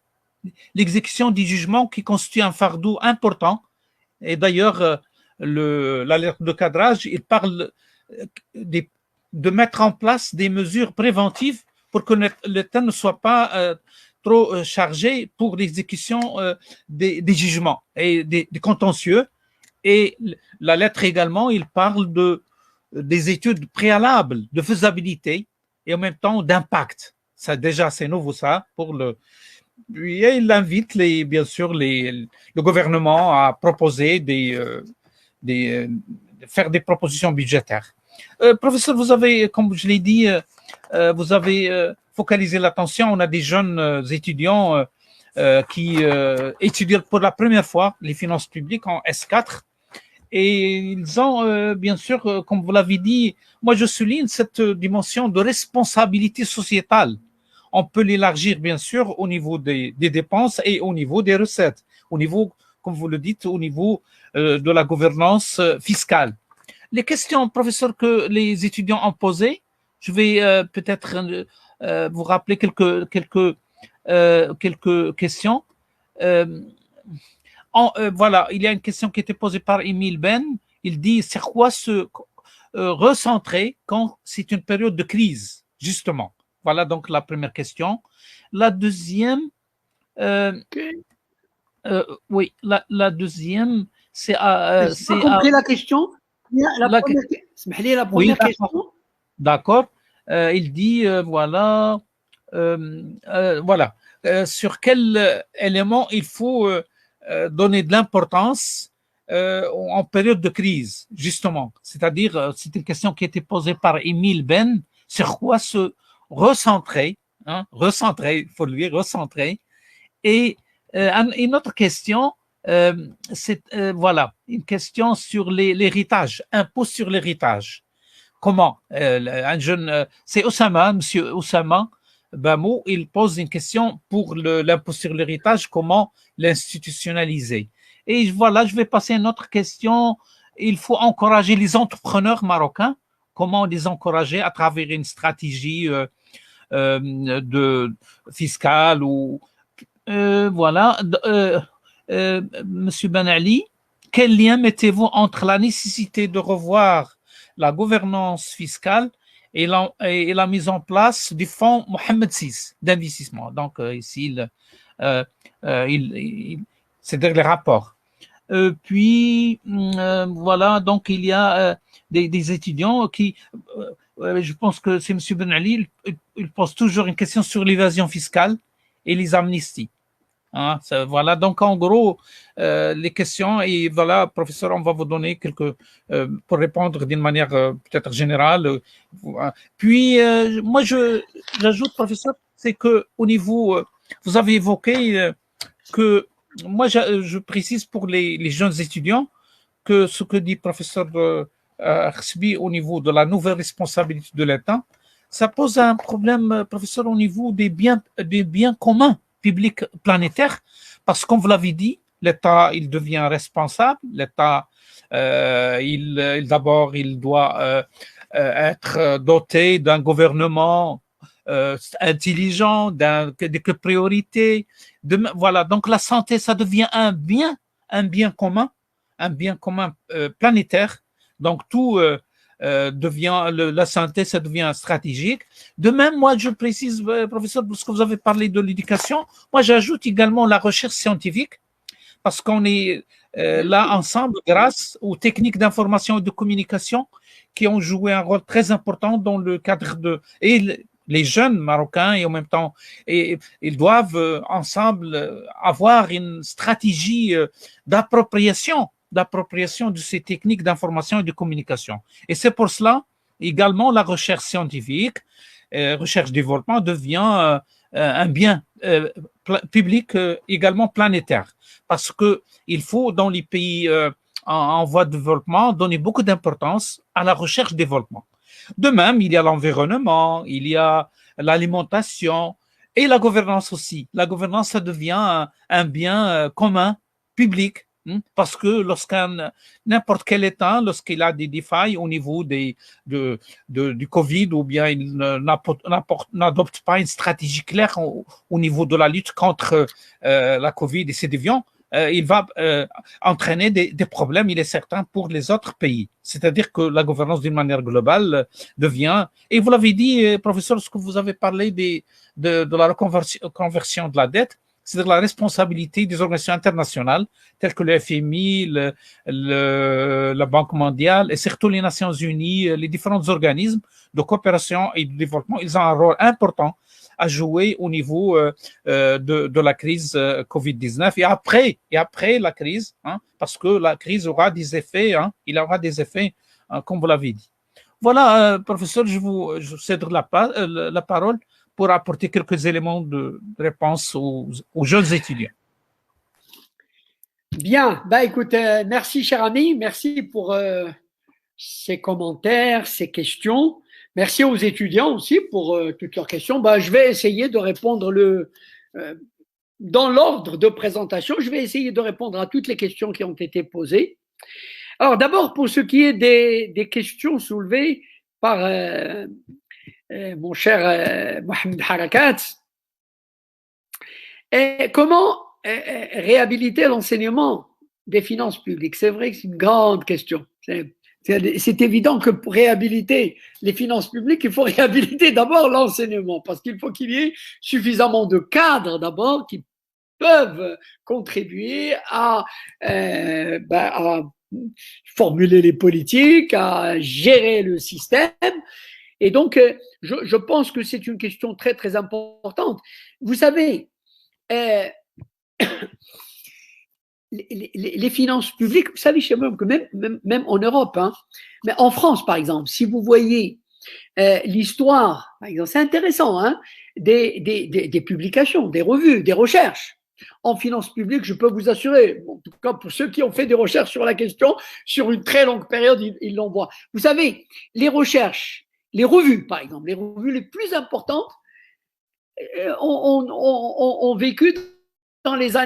L'exécution du jugement qui constitue un fardeau important. Et d'ailleurs, la lettre de cadrage, il parle de mettre en place des mesures préventives pour que l'État ne soit pas trop chargé pour l'exécution des jugements et des contentieux. Et la lettre également, il parle des études préalables de faisabilité et en même temps d'impact. Ça, déjà, c'est nouveau ça. Puis il invite bien sûr le gouvernement à proposer faire des propositions budgétaires. Professeur, vous avez, comme je l'ai dit, vous avez focalisé l'attention. On a des jeunes étudiants qui étudient pour la première fois les finances publiques en S4. Et ils ont, bien sûr, comme vous l'avez dit, moi je souligne cette dimension de responsabilité sociétale. On peut l'élargir, bien sûr, au niveau des dépenses et au niveau des recettes, au niveau, comme vous le dites, au niveau de la gouvernance fiscale. Les questions, professeur, que les étudiants ont posées, je vais peut-être vous rappeler quelques questions. Voilà, il y a une question qui a été posée par Émile Ben. Il dit, c'est quoi se recentrer quand c'est une période de crise, justement? Voilà donc la première question. La deuxième, oui, la deuxième, c'est à... Je n'ai pas compris la question. La première question. D'accord. Il dit, voilà, sur quel élément il faut donner de l'importance en période de crise, justement. C'est-à-dire, c'est une question qui a été posée par Émile Ben, sur quoi se recentrer, il faut le dire, recentrer. Et une autre question, c'est voilà, une question sur l'héritage, impôt sur l'héritage. Comment un jeune, c'est Oussama, monsieur Oussama Bamou, il pose une question pour l'impôt sur l'héritage, comment l'institutionnaliser. Et voilà, je vais passer à une autre question. Il faut encourager les entrepreneurs marocains. Comment les encourager à travers une stratégie fiscale ou voilà. Monsieur Ben Ali, quel lien mettez-vous entre la nécessité de revoir la gouvernance fiscale et la mise en place du fonds Mohamed VI d'investissement? Donc, ici, c'est-à-dire les rapports. Puis, voilà, donc il y a des étudiants qui, je pense que c'est M. Ben Ali, il pose toujours une question sur l'évasion fiscale et les amnisties. Hein, voilà, donc en gros, les questions, et voilà, professeur, on va vous donner quelques, pour répondre d'une manière peut-être générale. Puis, moi, j'ajoute, professeur, c'est que au niveau, vous avez évoqué que, moi, je précise pour les jeunes étudiants que ce que dit professeur Arsbi au niveau de la nouvelle responsabilité de l'État, ça pose un problème, professeur, au niveau des biens communs publics planétaires, parce que, comme vous l'avez dit, l'État, il devient responsable, l'État, d'abord, il doit être doté d'un gouvernement intelligent, de priorités. Voilà, donc la santé, ça devient un bien commun, planétaire. Donc tout devient, la santé, ça devient stratégique. De même, moi, je précise, professeur, parce que vous avez parlé de l'éducation, moi, j'ajoute également la recherche scientifique, parce qu'on est là ensemble grâce aux techniques d'information et de communication qui ont joué un rôle très important dans le cadre de... Et les jeunes Marocains, et en même temps, ils doivent ensemble avoir une stratégie d'appropriation de ces techniques d'information et de communication. Et c'est pour cela, également, la recherche scientifique, recherche-développement devient un bien public également planétaire. Parce qu'il faut, dans les pays en voie de développement, donner beaucoup d'importance à la recherche-développement. De même, il y a l'environnement, il y a l'alimentation et la gouvernance aussi. La gouvernance, ça devient un bien commun, public, parce que n'importe quel État, lorsqu'il a des défailles au niveau du Covid, ou bien il n'adopte pas une stratégie claire au niveau de la lutte contre la Covid et ses déviants, il va entraîner des problèmes, il est certain, pour les autres pays. C'est-à-dire que la gouvernance, d'une manière globale, devient... Et vous l'avez dit, professeur, lorsque vous avez parlé de la reconversion de la dette, c'est-à-dire la responsabilité des organisations internationales, telles que le FMI, la Banque mondiale, et surtout les Nations unies, les différents organismes de coopération et de développement, ils ont un rôle important à jouer au niveau de la crise Covid-19 et après la crise, parce que la crise aura des effets, il aura des effets, comme vous l'avez dit. Voilà, professeur, je cède la parole pour apporter quelques éléments de réponse aux jeunes étudiants. Bien, bah écoute, merci cher ami, merci pour ces commentaires, ces questions. Merci aux étudiants aussi pour toutes leurs questions. Bah, je vais essayer de répondre dans l'ordre de présentation. Je vais essayer de répondre à toutes les questions qui ont été posées. Alors d'abord, pour ce qui est des questions soulevées par mon cher Mohamed Harakat, comment réhabiliter l'enseignement des finances publiques? C'est vrai que c'est une grande question. C'est évident que pour réhabiliter les finances publiques, il faut réhabiliter d'abord l'enseignement, parce qu'il faut qu'il y ait suffisamment de cadres d'abord qui peuvent contribuer à formuler les politiques, à gérer le système. Et donc, je pense que c'est une question très, très importante. Vous savez, les finances publiques, vous savez, chez moi, que même en Europe, mais en France, par exemple, si vous voyez l'histoire, par exemple, c'est intéressant, des publications, des revues, des recherches en finances publiques, je peux vous assurer, en tout cas pour ceux qui ont fait des recherches sur la question, sur une très longue période, ils l'ont voient. Vous savez, les recherches, les revues, par exemple, les revues les plus importantes ont vécu entre les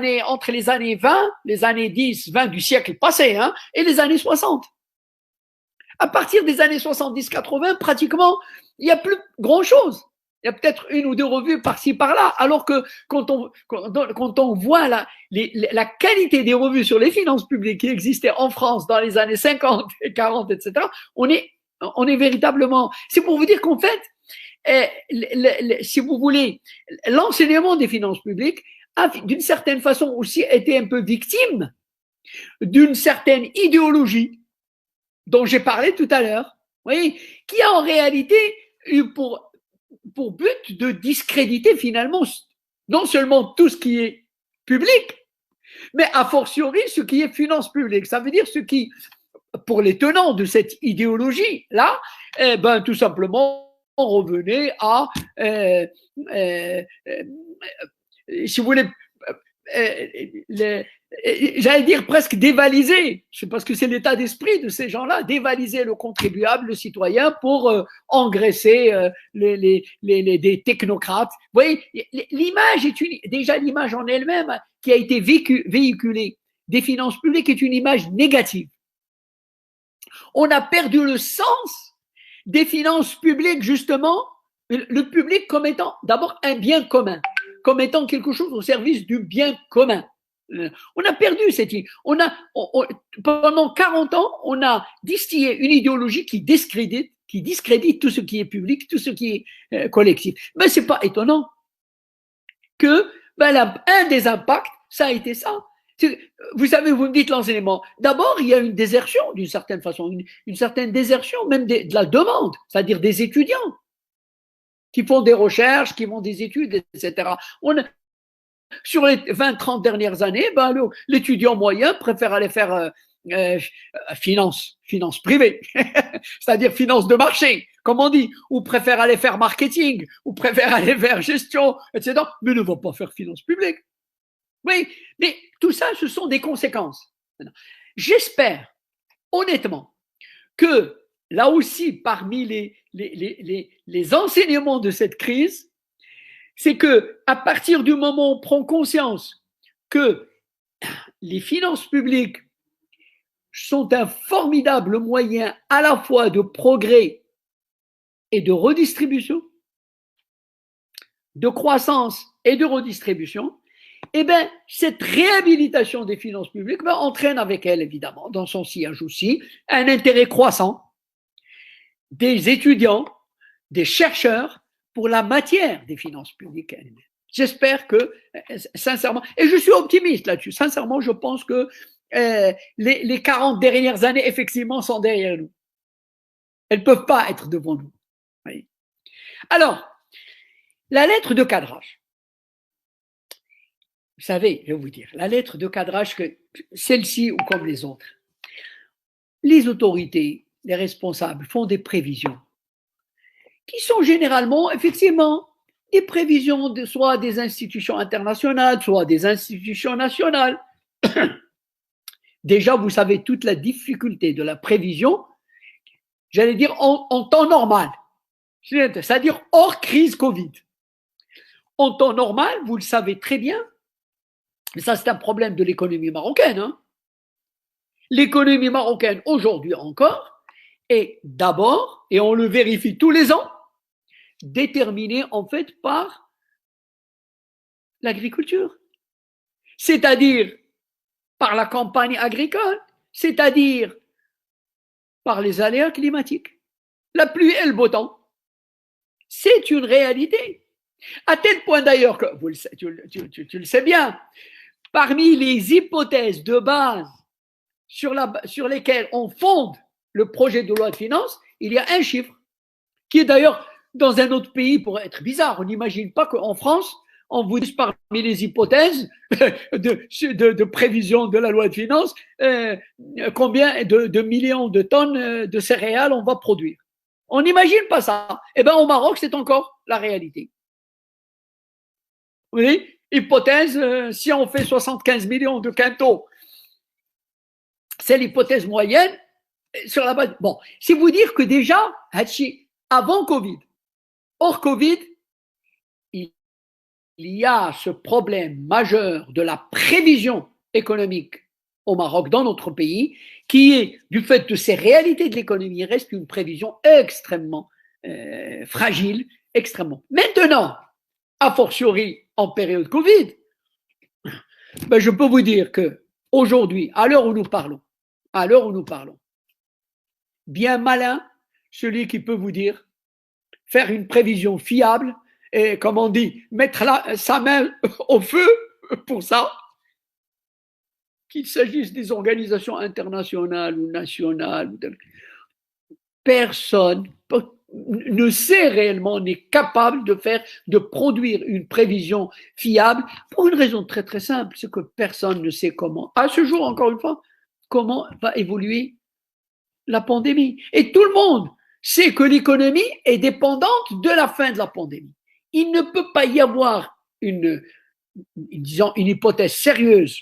années 20, les années 10, 20 du siècle passé, et les années 60. À partir des années 70-80, pratiquement, il n'y a plus grand-chose. Il y a peut-être une ou deux revues par-ci, par-là, alors que quand on voit la qualité des revues sur les finances publiques qui existaient en France dans les années 50 et 40, etc., on est véritablement... C'est pour vous dire qu'en fait, si vous voulez, l'enseignement des finances publiques a, d'une certaine façon, aussi été un peu victime d'une certaine idéologie dont j'ai parlé tout à l'heure, qui a en réalité eu pour but de discréditer finalement non seulement tout ce qui est publiques, mais a fortiori ce qui est finances publiques. Ça veut dire ce qui, pour les tenants de cette idéologie-là, eh ben, tout simplement, on revenait à, si vous voulez, j'allais dire presque dévaliser, c'est parce que c'est l'état d'esprit de ces gens-là, dévaliser le contribuable, le citoyen, pour engraisser des technocrates. Vous voyez, l'image est déjà l'image en elle-même qui a été véhiculée des finances publiques est une image négative. On a perdu le sens des finances publiques, justement, le public comme étant d'abord un bien commun, comme étant quelque chose au service du bien commun. On a perdu cette idée. Pendant 40 ans, on a distillé une idéologie qui discrédite tout ce qui est public, tout ce qui est collectif. Mais c'est pas étonnant que un des impacts, ça a été ça. Vous savez, vous me dites l'enseignement. D'abord, il y a une désertion, d'une certaine façon, une certaine désertion même de la demande, c'est-à-dire des étudiants qui font des recherches, qui font des études, etc. Sur les 20-30 dernières années, l'étudiant moyen préfère aller faire finance privée, c'est-à-dire finance de marché, comme on dit, ou préfère aller faire marketing, ou préfère aller faire gestion, etc., mais ne va pas faire finance publique. Oui, mais tout ça, ce sont des conséquences. J'espère, honnêtement, que là aussi, parmi les enseignements de cette crise, c'est que à partir du moment où on prend conscience que les finances publiques sont un formidable moyen à la fois de progrès et de redistribution, de croissance et de redistribution, eh bien, cette réhabilitation des finances publiques entraîne avec elle, évidemment, dans son sillage aussi, un intérêt croissant des étudiants, des chercheurs pour la matière des finances publiques elles-mêmes. J'espère que, sincèrement, et je suis optimiste là-dessus, sincèrement, je pense que les 40 dernières années, effectivement, sont derrière nous. Elles ne peuvent pas être devant nous. Oui. Alors, la lettre de cadrage. Vous savez, je vais vous dire, la lettre de cadrage, que celle-ci ou comme les autres, les autorités, les responsables font des prévisions qui sont généralement, effectivement, des prévisions de soit des institutions internationales, soit des institutions nationales. Déjà, vous savez toute la difficulté de la prévision, j'allais dire en temps normal, c'est-à-dire hors crise Covid. En temps normal, vous le savez très bien, mais ça c'est un problème de l'économie marocaine. Hein. L'économie marocaine aujourd'hui encore est d'abord, et on le vérifie tous les ans, déterminée en fait par l'agriculture, c'est-à-dire par la campagne agricole, c'est-à-dire par les aléas climatiques, la pluie et le beau temps. C'est une réalité. À tel point d'ailleurs que, tu le sais bien, parmi les hypothèses de base sur lesquelles on fonde le projet de loi de finances, il y a un chiffre qui est d'ailleurs dans un autre pays pourrait être bizarre. On n'imagine pas qu'en France, on vous dise parmi les hypothèses de prévision de la loi de finances combien de millions de tonnes de céréales on va produire. On n'imagine pas ça. Eh bien, au Maroc, c'est encore la réalité. Vous voyez, hypothèse, si on fait 75 millions de quintaux, c'est l'hypothèse moyenne sur la base. Bon, c'est vous dire que déjà, avant Covid, hors Covid, il y a ce problème majeur de la prévision économique au Maroc, dans notre pays, qui est, du fait de ces réalités de l'économie, reste une prévision extrêmement fragile, extrêmement. Maintenant, a fortiori en période Covid, ben je peux vous dire que aujourd'hui, à l'heure où nous parlons, bien malin celui qui peut vous dire, faire une prévision fiable et, comme on dit, mettre sa main au feu pour ça, qu'il s'agisse des organisations internationales ou nationales, personne ne sait réellement, n'est capable de produire une prévision fiable pour une raison très très simple, c'est que personne ne sait comment, à ce jour encore une fois, comment va évoluer la pandémie. Et tout le monde sait que l'économie est dépendante de la fin de la pandémie. Il ne peut pas y avoir une hypothèse sérieuse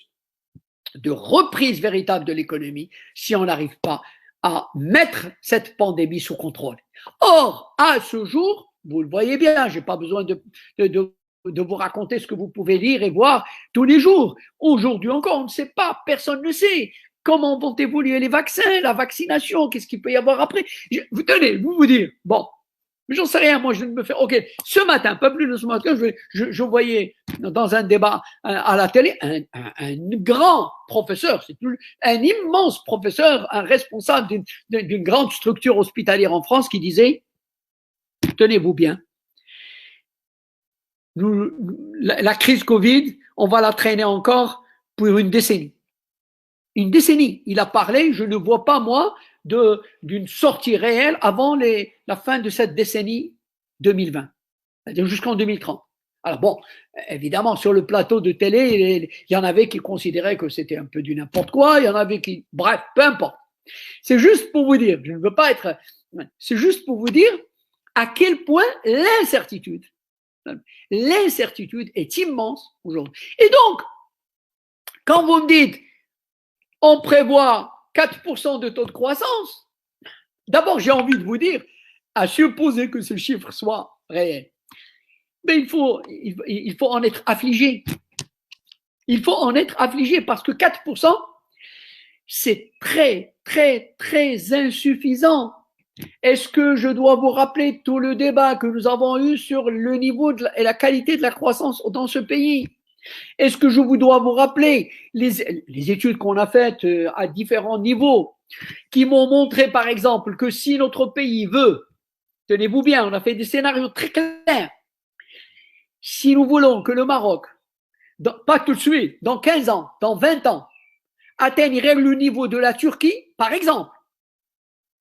de reprise véritable de l'économie si on n'arrive pas à mettre cette pandémie sous contrôle. Or, à ce jour, vous le voyez bien, je n'ai pas besoin de vous raconter ce que vous pouvez lire et voir tous les jours. Aujourd'hui encore, on ne sait pas, personne ne sait. Comment vont évoluer les vaccins, la vaccination, qu'est-ce qu'il peut y avoir après? Vous dire, bon, mais j'en sais rien, moi je ne me fais. Ok, ce matin, pas plus de ce matin, je voyais dans un débat à la télé un grand professeur, un immense professeur, un responsable d'une grande structure hospitalière en France qui disait, tenez-vous bien, la crise Covid, on va la traîner encore pour une décennie. Une décennie. Il a parlé, je ne vois pas moi d'une sortie réelle avant la fin de cette décennie 2020, c'est-à-dire jusqu'en 2030. Alors bon, évidemment, sur le plateau de télé, il y en avait qui considéraient que c'était un peu du n'importe quoi, il y en avait qui… Bref, peu importe. C'est juste pour vous dire, je ne veux pas être… C'est juste pour vous dire à quel point l'incertitude est immense aujourd'hui. Et donc, quand vous me dites, on prévoit 4% de taux de croissance, d'abord j'ai envie de vous dire, à supposer que ce chiffre soit réel, mais il faut en être affligé. Il faut en être affligé parce que 4%, c'est très, très, très insuffisant. Est-ce que je dois vous rappeler tout le débat que nous avons eu sur le niveau et la qualité de la croissance dans ce pays? Est-ce que je dois vous rappeler les études qu'on a faites à différents niveaux qui m'ont montré par exemple que si notre pays veut, tenez-vous bien, on a fait des scénarios très clairs, si nous voulons que le Maroc, pas tout de suite, dans 15 ans, dans 20 ans, atteigne le niveau de la Turquie, par exemple,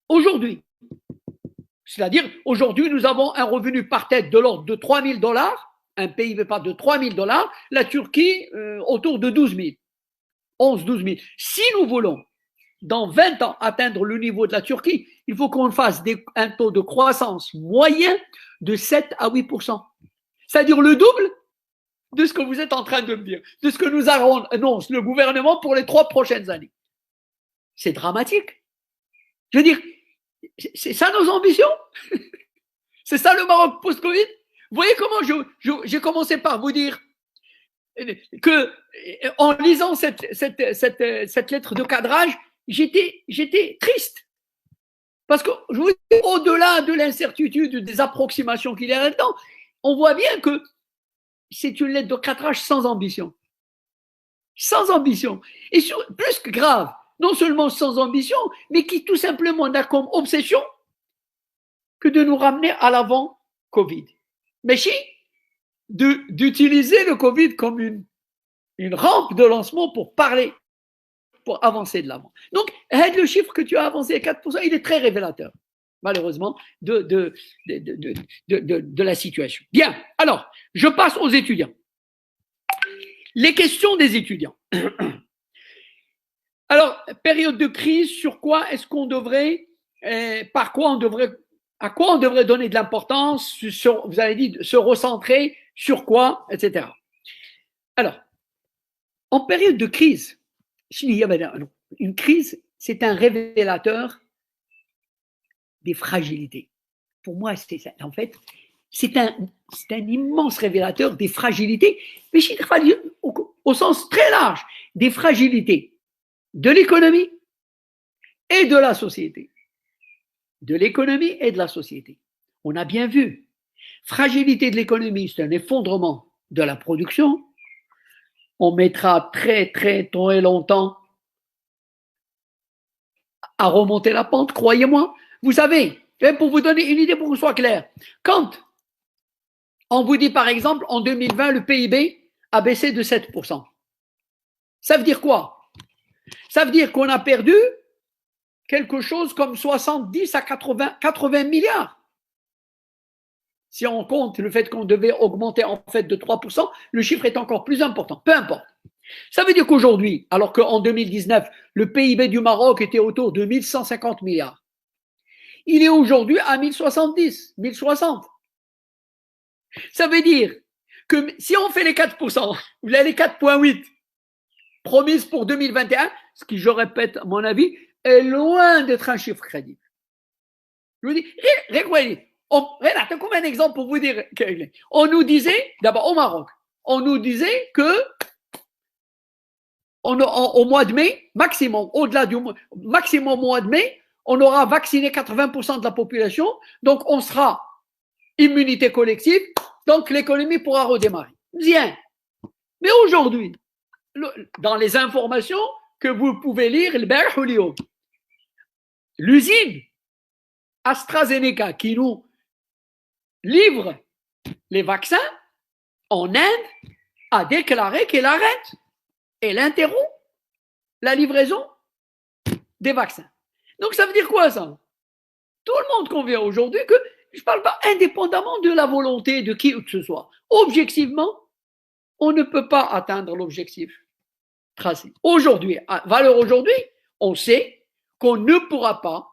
aujourd'hui, c'est-à-dire aujourd'hui nous avons un revenu par tête de l'ordre de $3 000, un PIB pas de $3 000, la Turquie autour de 12 000, 11-12 000. Si nous voulons, dans 20 ans, atteindre le niveau de la Turquie, il faut qu'on fasse un taux de croissance moyen de 7 à 8%. C'est-à-dire le double de ce que vous êtes en train de me dire, de ce que nous annonce le gouvernement pour les 3 prochaines années. C'est dramatique. Je veux dire, c'est ça nos ambitions? C'est ça le Maroc post-Covid? Vous voyez comment j'ai commencé par vous dire que en lisant cette lettre de cadrage, j'étais triste. Parce que au-delà de l'incertitude, des approximations qu'il y a là-dedans, on voit bien que c'est une lettre de cadrage sans ambition. Sans ambition. Et plus que grave, non seulement sans ambition, mais qui tout simplement n'a comme obsession que de nous ramener à l'avant Covid. Mais si, d'utiliser le Covid comme une rampe de lancement pour parler, pour avancer de l'avant. Donc, le chiffre que tu as avancé à 4%, il est très révélateur, malheureusement, de la situation. Bien, alors, je passe aux étudiants. Les questions des étudiants. Alors, période de crise, sur quoi est-ce qu'on devrait, à quoi on devrait donner de l'importance, vous avez dit, se recentrer sur quoi, etc. Alors, en période de crise, une crise, c'est un révélateur des fragilités. Pour moi, en fait, c'est un immense révélateur des fragilités, mais au sens très large, des fragilités de l'économie et de la société. De l'économie et de la société. On a bien vu, fragilité de l'économie, c'est un effondrement de la production. On mettra très, très, très longtemps à remonter la pente, croyez-moi. Vous savez, pour vous donner une idée, pour que ce soit clair, quand on vous dit par exemple, en 2020, le PIB a baissé de 7%, ça veut dire quoi? Ça veut dire qu'on a perdu quelque chose comme 70 à 80 milliards. si on compte le fait qu'on devait augmenter en fait de 3%, le chiffre est encore plus important. Peu importe. Ça veut dire qu'aujourd'hui, alors qu'en 2019, le PIB du Maroc était autour de 1150 milliards, il est aujourd'hui à 1070, 1060. Ça veut dire que si on fait les 4%, ou les 4,8 promises pour 2021, ce qui, je répète, à mon avis, est loin d'être un chiffre crédible. Je vous dis, regardez, regarde, comme un exemple pour vous dire, on nous disait, d'abord au Maroc, on nous disait que au mois de mai, maximum, au-delà du maximum mois de mai, on aura vacciné 80% de la population, donc on sera immunité collective, donc l'économie pourra redémarrer. Bien. Mais aujourd'hui, dans les informations que vous pouvez lire, l'usine AstraZeneca qui nous livre les vaccins en Inde a déclaré qu'elle arrête, elle interrompt la livraison des vaccins. Donc ça veut dire quoi ça? Tout le monde convient aujourd'hui que, je ne parle pas indépendamment de la volonté de qui que ce soit, objectivement, on ne peut pas atteindre l'objectif tracé. Aujourd'hui, à valeur aujourd'hui, on sait qu'on ne pourra pas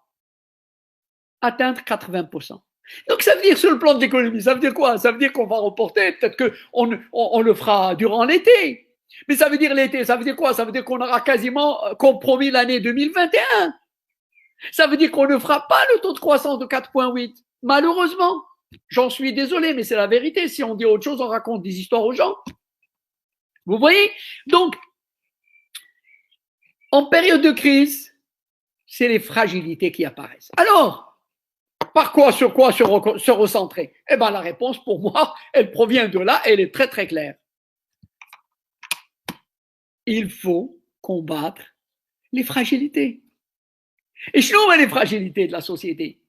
atteindre 80%. Donc ça veut dire sur le plan de l'économie, ça veut dire quoi? Ça veut dire qu'on va reporter, peut-être qu'on le fera durant l'été. Mais ça veut dire l'été, ça veut dire quoi? Ça veut dire qu'on aura quasiment compromis l'année 2021. Ça veut dire qu'on ne fera pas le taux de croissance de 4,8. Malheureusement, j'en suis désolé, mais c'est la vérité. Si on dit autre chose, on raconte des histoires aux gens. Vous voyez? Donc, en période de crise, c'est les fragilités qui apparaissent. Alors, sur quoi se recentrer? Eh bien, la réponse, pour moi, elle provient de là, elle est très, très claire. Il faut combattre les fragilités. Et je trouve les fragilités de la société.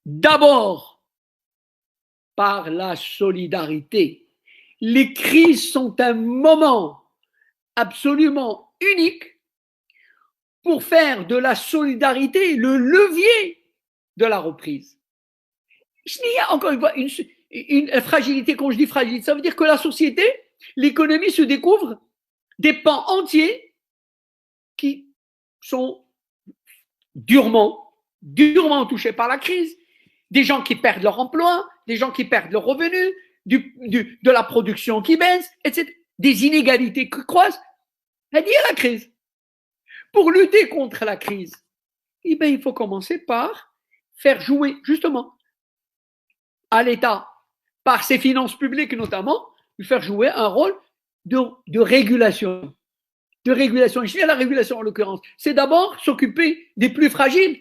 D'abord, par la solidarité. Les crises sont un moment absolument unique pour faire de la solidarité le levier de la reprise. Il y a encore une fois une fragilité. Quand je dis fragilité, ça veut dire que la société, l'économie se découvre des pans entiers qui sont durement touchés par la crise. Des gens qui perdent leur emploi, des gens qui perdent leurs revenus, de la production qui baisse, etc. Des inégalités qui croissent. C'est lié à la crise. Pour lutter contre la crise, eh bien, il faut commencer par faire jouer, justement, à l'État, par ses finances publiques notamment, lui faire jouer un rôle de régulation. De régulation. Et je viens à la régulation en l'occurrence. C'est d'abord s'occuper des plus fragiles.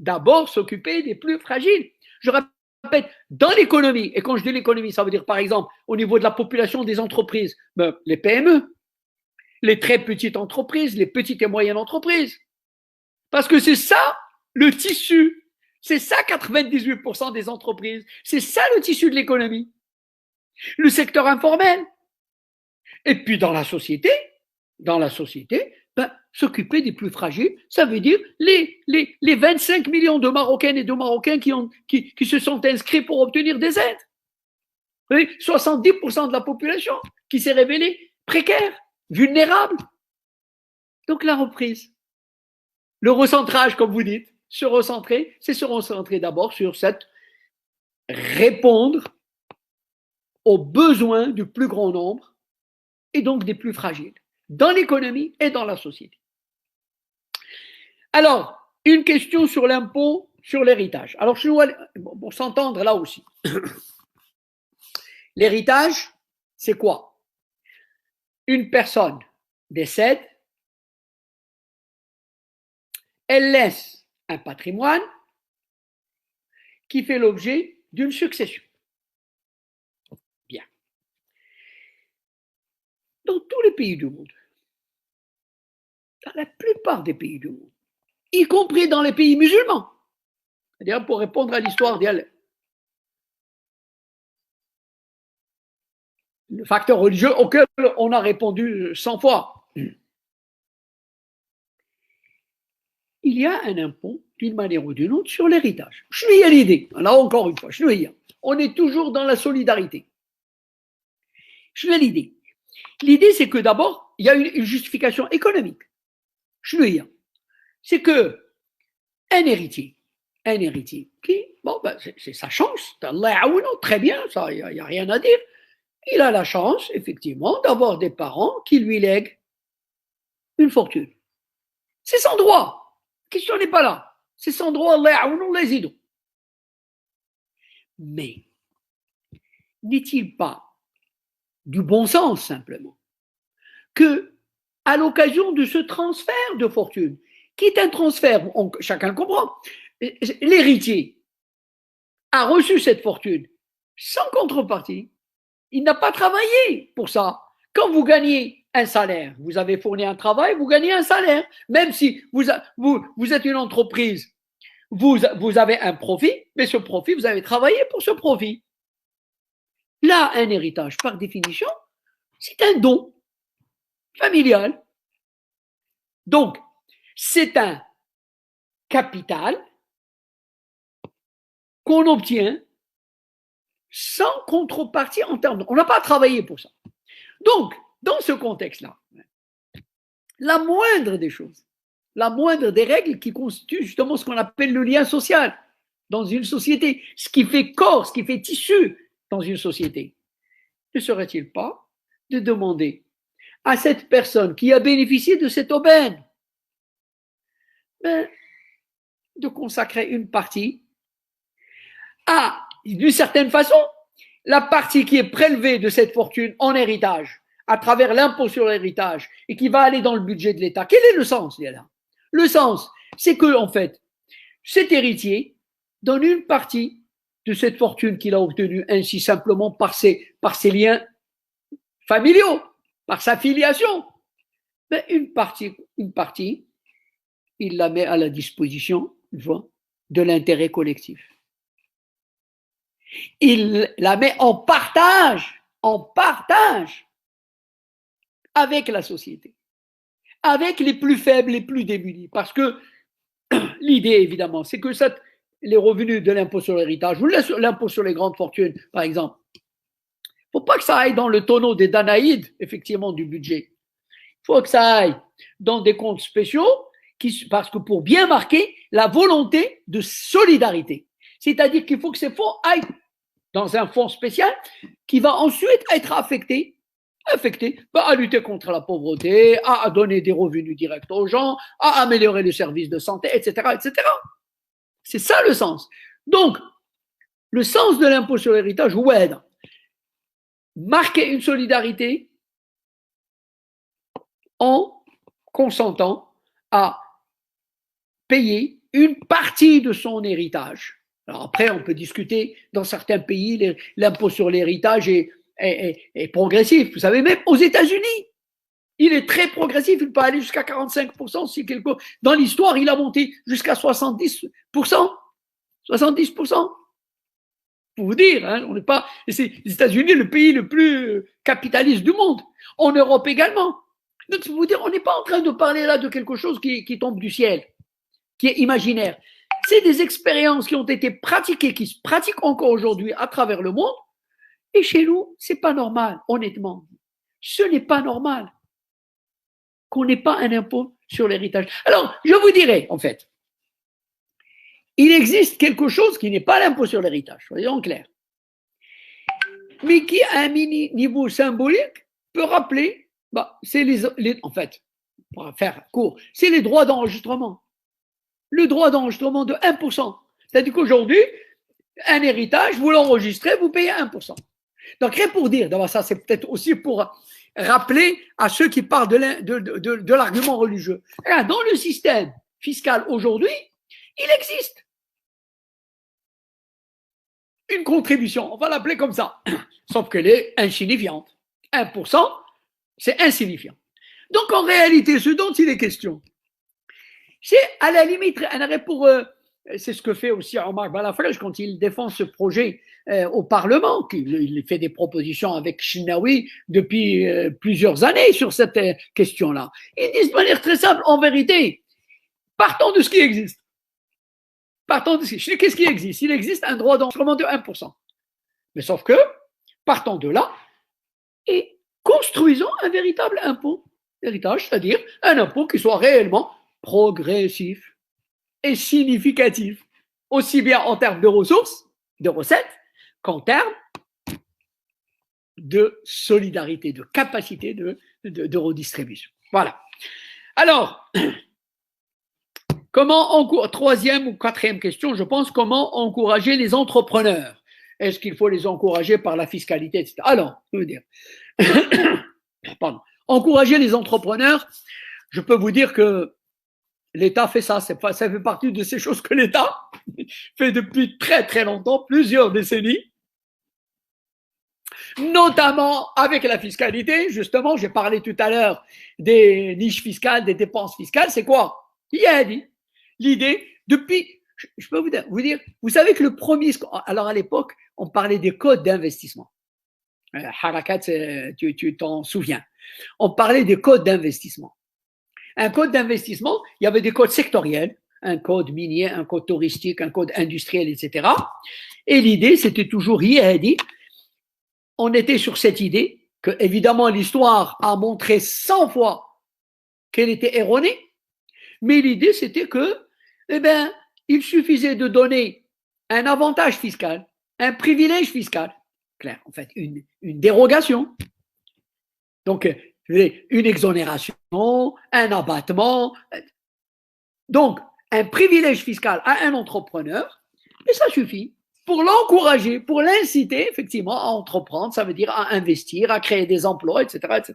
D'abord s'occuper des plus fragiles. Je répète, dans l'économie, et quand je dis l'économie, ça veut dire par exemple au niveau de la population des entreprises, les PME, les très petites entreprises, les petites et moyennes entreprises. Parce que c'est ça le tissu, c'est ça 98% des entreprises, c'est ça le tissu de l'économie. Le secteur informel. Et puis dans la société, s'occuper des plus fragiles, ça veut dire les 25 millions de Marocaines et de Marocains qui se sont inscrits pour obtenir des aides. Vous voyez, 70% de la population qui s'est révélée précaire, vulnérable. Donc la reprise, le recentrage, comme vous dites, se recentrer, c'est se recentrer d'abord sur répondre aux besoins du plus grand nombre et donc des plus fragiles, dans l'économie et dans la société. Alors, une question sur l'impôt sur l'héritage. Alors, pour s'entendre là aussi, l'héritage, c'est quoi? Une personne décède, elle laisse un patrimoine qui fait l'objet d'une succession. Bien. Dans tous les pays du monde, dans la plupart des pays du monde, y compris dans les pays musulmans, c'est-à-dire pour répondre à l'histoire d'elle, le facteur religieux auquel on a répondu 100 fois. il y a un impôt d'une manière ou d'une autre sur l'héritage. Je suis à l'idée. Là encore une fois, je suis. On est toujours dans la solidarité. Je suis à l'idée. L'idée, c'est que d'abord, il y a une justification économique. Je suis. C'est que un héritier qui, bon, ben, c'est sa chance, très bien, ça, il n'y a rien à dire. Il a la chance, effectivement, d'avoir des parents qui lui lèguent une fortune. C'est sans droit. La question n'est pas là. C'est sans droit, les idoles. Mais n'est-il pas du bon sens, simplement, que, à l'occasion de ce transfert de fortune, qui est un transfert, chacun le comprend, l'héritier a reçu cette fortune sans contrepartie. Il n'a pas travaillé pour ça. Quand vous gagnez un salaire, vous avez fourni un travail, vous gagnez un salaire. Même si vous êtes une entreprise, vous avez un profit, mais ce profit, vous avez travaillé pour ce profit. Là, un héritage, par définition, c'est un don familial. Donc, c'est un capital qu'on obtient sans contrepartie en termes. On n'a pas travaillé pour ça. Donc, dans ce contexte-là, la moindre des choses, la moindre des règles qui constituent justement ce qu'on appelle le lien social dans une société, ce qui fait corps, ce qui fait tissu dans une société, ne serait-il pas de demander à cette personne qui a bénéficié de cette aubaine de consacrer une partie à, d'une certaine façon, la partie qui est prélevée de cette fortune en héritage à travers l'impôt sur l'héritage et qui va aller dans le budget de l'État. Quel est le sens là? Le sens, c'est que, en fait, cet héritier donne une partie de cette fortune qu'il a obtenue ainsi simplement par ses liens familiaux, par sa filiation. Mais une partie, il la met à la disposition, de l'intérêt collectif. Il la met en partage avec la société, avec les plus faibles, les plus démunis. Parce que l'idée, évidemment, c'est que les revenus de l'impôt sur l'héritage ou l'impôt sur les grandes fortunes, par exemple, il ne faut pas que ça aille dans le tonneau des Danaïdes, effectivement, du budget. Il faut que ça aille dans des comptes spéciaux, parce que pour bien marquer la volonté de solidarité. C'est-à-dire qu'il faut que ces fonds aillent dans un fonds spécial qui va ensuite être affecté à lutter contre la pauvreté, à donner des revenus directs aux gens, à améliorer le service de santé, etc., etc. C'est ça le sens. Donc, le sens de l'impôt sur l'héritage, ouais, marquer une solidarité en consentant à payer une partie de son héritage. Alors après, on peut discuter, dans certains pays, l'impôt sur l'héritage est progressif. Vous savez, même aux États-Unis, il est très progressif. Il peut aller jusqu'à 45%. Si dans l'histoire, il a monté jusqu'à 70%. 70%. Pour vous dire, hein, on n'est pas. C'est les États-Unis, le pays le plus capitaliste du monde. En Europe également. Donc, pour vous dire, on n'est pas en train de parler là de quelque chose qui tombe du ciel, qui est imaginaire. C'est des expériences qui ont été pratiquées, qui se pratiquent encore aujourd'hui à travers le monde. Et chez nous, c'est pas normal, honnêtement. Ce n'est pas normal qu'on n'ait pas un impôt sur l'héritage. Alors, je vous dirais, en fait, il existe quelque chose qui n'est pas l'impôt sur l'héritage, soyons clairs, mais qui, à un niveau symbolique, peut rappeler, c'est en fait, pour faire court, c'est les droits d'enregistrement. Le droit d'enregistrement de 1%. C'est-à-dire qu'aujourd'hui, un héritage, vous l'enregistrez, vous payez 1%. Donc, rien pour dire, d'abord ça c'est peut-être aussi pour rappeler à ceux qui parlent de l'argument religieux. Dans le système fiscal aujourd'hui, il existe une contribution, on va l'appeler comme ça, sauf qu'elle est insignifiante. 1%, c'est insignifiant. Donc, en réalité, ce dont il est question, c'est à la limite un arrêt pour. C'est ce que fait aussi Omar Balafraj quand il défend ce projet au Parlement. Il fait des propositions avec Chinaoui depuis plusieurs années sur cette question-là. Ils disent de manière très simple, en vérité, Partons de ce qui existe. Partons de ce qui... Qu'est-ce qui existe? Il existe un droit d'enregistrement de 1%. Mais sauf que, partons de là et construisons un véritable impôt héritage, c'est-à-dire un impôt qui soit réellement progressif et significatif, aussi bien en termes de ressources, de recettes, qu'en termes de solidarité, de capacité de redistribution. Voilà. Alors, troisième ou quatrième question, je pense, comment encourager les entrepreneurs? Est-ce qu'il faut les encourager par la fiscalité, etc. Alors, je veux dire, pardon, encourager les entrepreneurs, je peux vous dire que l'État fait ça, ça fait partie de ces choses que l'État fait depuis très très longtemps, plusieurs décennies, notamment avec la fiscalité. Justement, j'ai parlé tout à l'heure des niches fiscales, des dépenses fiscales. C'est quoi? Il y a dit l'idée depuis. Je peux vous dire, vous savez que le premier, alors à l'époque, on parlait des codes d'investissement. Harakat, tu t'en souviens. On parlait des codes d'investissement. Un code d'investissement, il y avait des codes sectoriels, un code minier, un code touristique, un code industriel, etc. Et l'idée, c'était toujours, on était sur cette idée que, évidemment, l'histoire a montré 100 fois qu'elle était erronée, mais l'idée, c'était que, il suffisait de donner un avantage fiscal, un privilège fiscal, clair, en fait, une dérogation. Donc, une exonération, un abattement. Donc, un privilège fiscal à un entrepreneur, et ça suffit pour l'encourager, pour l'inciter effectivement à entreprendre, ça veut dire à investir, à créer des emplois, etc., etc.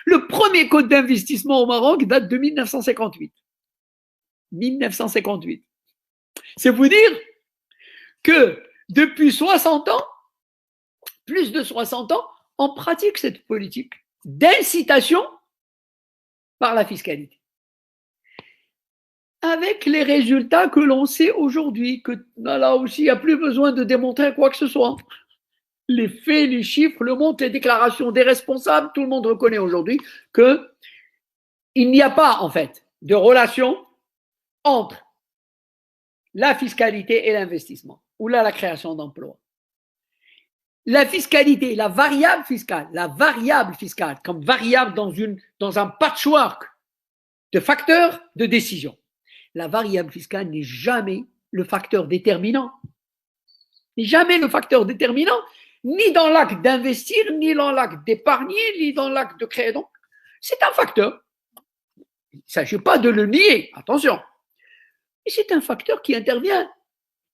Le premier code d'investissement au Maroc date de 1958. 1958. C'est vous dire que depuis 60 ans, plus de 60 ans, on pratique cette politique d'incitation par la fiscalité. Avec les résultats que l'on sait aujourd'hui, que là aussi, il n'y a plus besoin de démontrer quoi que ce soit. Les faits, les chiffres, le montant, les déclarations des responsables, tout le monde reconnaît aujourd'hui qu'il n'y a pas, en fait, de relation entre la fiscalité et l'investissement, ou là, la création d'emplois. La fiscalité, la variable fiscale, comme variable dans un patchwork de facteurs de décision. La variable fiscale n'est jamais le facteur déterminant. N'est jamais le facteur déterminant, ni dans l'acte d'investir, ni dans l'acte d'épargner, ni dans l'acte de créer. Donc, c'est un facteur. Il ne s'agit pas de le nier, attention. Mais c'est un facteur qui intervient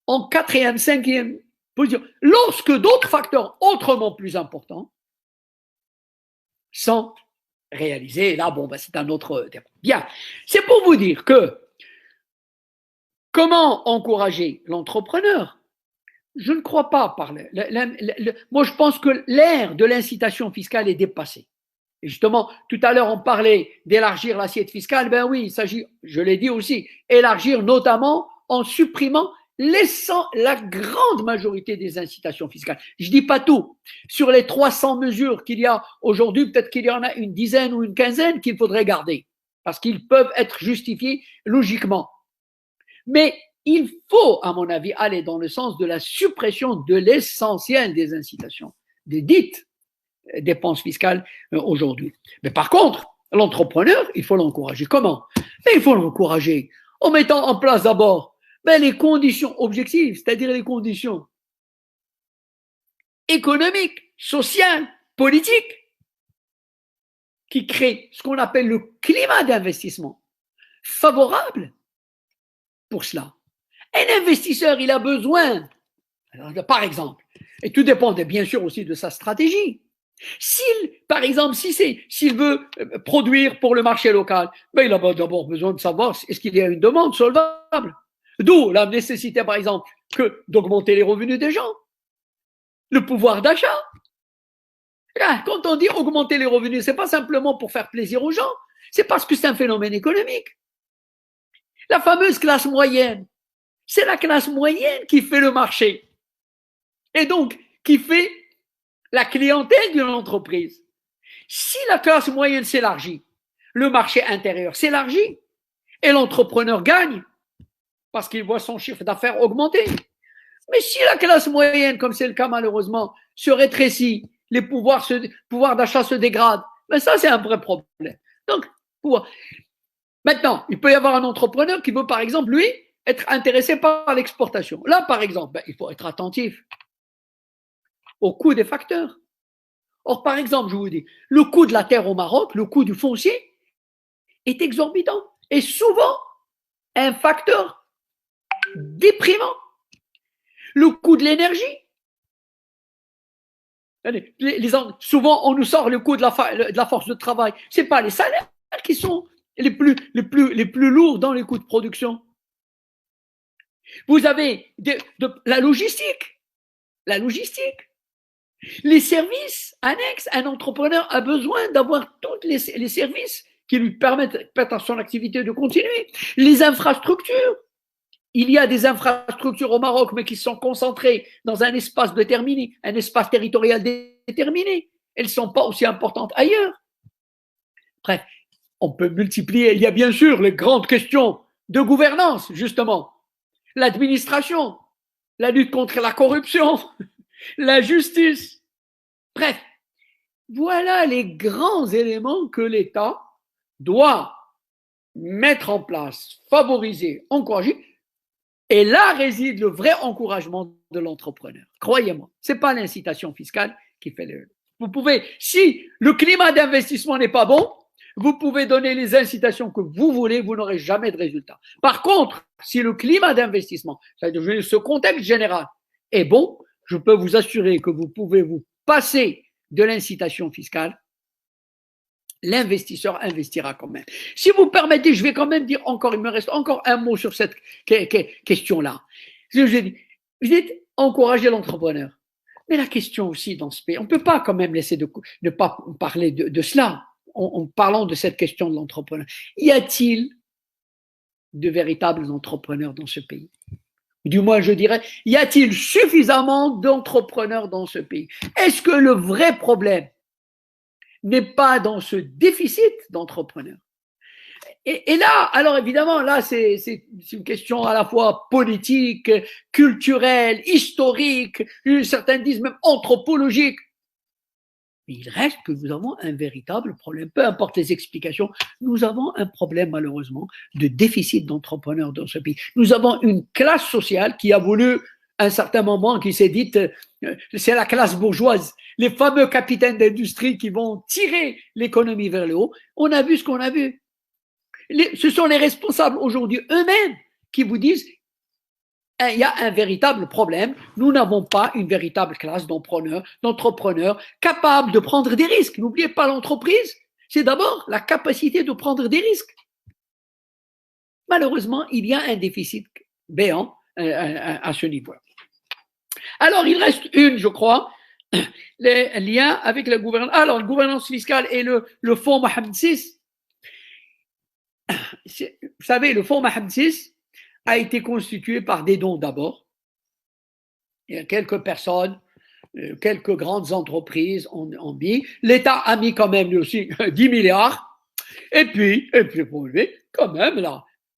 en quatrième, cinquième position. Lorsque d'autres facteurs autrement plus importants sont réalisés, là, c'est un autre débat. Bien, c'est pour vous dire que comment encourager l'entrepreneur? Je ne crois pas par moi, je pense que l'ère de l'incitation fiscale est dépassée. Et justement, tout à l'heure, on parlait d'élargir l'assiette fiscale. Ben oui, il s'agit, je l'ai dit aussi, élargir notamment en supprimant, laissant la grande majorité des incitations fiscales. Je dis pas tout. Sur les 300 mesures qu'il y a aujourd'hui, peut-être qu'il y en a une dizaine ou une quinzaine qu'il faudrait garder, parce qu'ils peuvent être justifiés logiquement. Mais il faut, à mon avis, aller dans le sens de la suppression de l'essentiel des incitations, des dites dépenses fiscales aujourd'hui. Mais par contre, l'entrepreneur, il faut l'encourager. Comment? Mais il faut l'encourager en mettant en place d'abord les conditions objectives, c'est-à-dire les conditions économiques, sociales, politiques, qui créent ce qu'on appelle le climat d'investissement favorable pour cela. Un investisseur, il a besoin, par exemple, et tout dépend bien sûr aussi de sa stratégie. Par exemple, s'il veut produire pour le marché local, il a d'abord besoin de savoir est-ce qu'il y a une demande solvable. D'où la nécessité, par exemple, d'augmenter les revenus des gens, le pouvoir d'achat. Quand on dit augmenter les revenus, c'est pas simplement pour faire plaisir aux gens, c'est parce que c'est un phénomène économique. La fameuse classe moyenne, c'est la classe moyenne qui fait le marché et donc qui fait la clientèle d'une entreprise. Si la classe moyenne s'élargit, le marché intérieur s'élargit, Et l'entrepreneur gagne parce qu'il voit son chiffre d'affaires augmenter. Mais si la classe moyenne, comme c'est le cas malheureusement, se rétrécit, les pouvoirs d'achat se dégradent, mais ça c'est un vrai problème. Donc, maintenant, il peut y avoir un entrepreneur qui veut par exemple, lui, être intéressé par l'exportation. Là, par exemple, il faut être attentif au coût des facteurs. Or, par exemple, je vous dis, le coût de la terre au Maroc, le coût du foncier est exorbitant et souvent un facteur déprimant. Le coût de l'énergie. Souvent, on nous sort le coût de la force de travail. Ce n'est pas les salaires qui sont les plus lourds dans les coûts de production. Vous avez la logistique. La logistique. Les services annexes. Un entrepreneur a besoin d'avoir tous les services qui lui permettent à son activité de continuer. Les infrastructures. Il y a des infrastructures au Maroc, mais qui sont concentrées dans un espace déterminé, un espace territorial déterminé. Elles ne sont pas aussi importantes ailleurs. Bref, on peut multiplier. Il y a bien sûr les grandes questions de gouvernance, justement. L'administration, la lutte contre la corruption, la justice. Bref, voilà les grands éléments que l'État doit mettre en place, favoriser, encourager. Et là réside le vrai encouragement de l'entrepreneur. Croyez-moi, ce n'est pas l'incitation fiscale qui fait le... Vous pouvez, si le climat d'investissement n'est pas bon, vous pouvez donner les incitations que vous voulez, vous n'aurez jamais de résultat. Par contre, si le climat d'investissement, c'est-à-dire ce contexte général, est bon, je peux vous assurer que vous pouvez vous passer de l'incitation fiscale. L'investisseur investira quand même. Si vous permettez, je vais quand même dire encore, il me reste encore un mot sur cette question-là. Vous dites encourager l'entrepreneur. Mais la question aussi dans ce pays, on ne peut pas quand même laisser de ne pas parler de cela en parlant de cette question de l'entrepreneur. Y a-t-il de véritables entrepreneurs dans ce pays? Du moins, je dirais, y a-t-il suffisamment d'entrepreneurs dans ce pays? Est-ce que le vrai problème n'est pas dans ce déficit d'entrepreneurs? Et là, alors évidemment, là, c'est une question à la fois politique, culturelle, historique, certains disent même anthropologique. Mais il reste que nous avons un véritable problème, peu importe les explications, nous avons un problème malheureusement de déficit d'entrepreneurs dans ce pays. Nous avons une classe sociale qui a voulu, à un certain moment, qui s'est dite, c'est la classe bourgeoise, les fameux capitaines d'industrie qui vont tirer l'économie vers le haut. On a vu ce qu'on a vu. Ce sont les responsables aujourd'hui eux-mêmes qui vous disent il y a un véritable problème. Nous n'avons pas une véritable classe d'entrepreneurs capables de prendre des risques. N'oubliez pas, l'entreprise, c'est d'abord la capacité de prendre des risques. Malheureusement, il y a un déficit béant à ce niveau. Alors, il reste je crois, les liens avec la gouvernance. Alors, la gouvernance fiscale et le fonds Mohamed VI. Vous savez, le fonds Mohamed VI a été constitué par des dons d'abord. Il y a quelques personnes, quelques grandes entreprises ont mis. L'État a mis quand même lui aussi 10 milliards. Et puis quand même,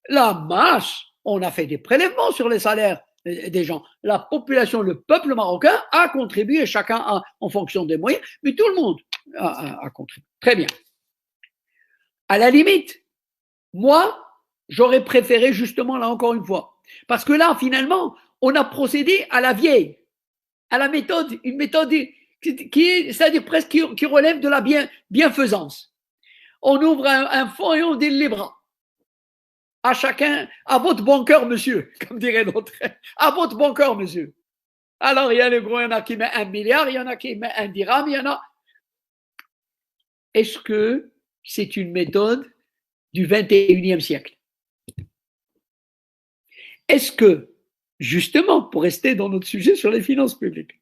la masse, on a fait des prélèvements sur les salaires des gens. La population, le peuple marocain a contribué, chacun en fonction des moyens, mais tout le monde a contribué. Très bien. À la limite, moi, j'aurais préféré justement, là encore une fois, parce que là, finalement, on a procédé à la vieille, à la méthode, une méthode qui est, c'est-à-dire presque qui relève de la bienfaisance. On ouvre un fonds et on dit les bras. À chacun, à votre bon cœur, monsieur, comme dirait l'autre, à votre bon cœur, monsieur. Alors, il y a les gros, il y en a qui mettent 1 milliard, il y en a qui mettent 1 dirham, il y en a. Est-ce que c'est une méthode du 21e siècle? Est-ce que, justement, pour rester dans notre sujet sur les finances publiques,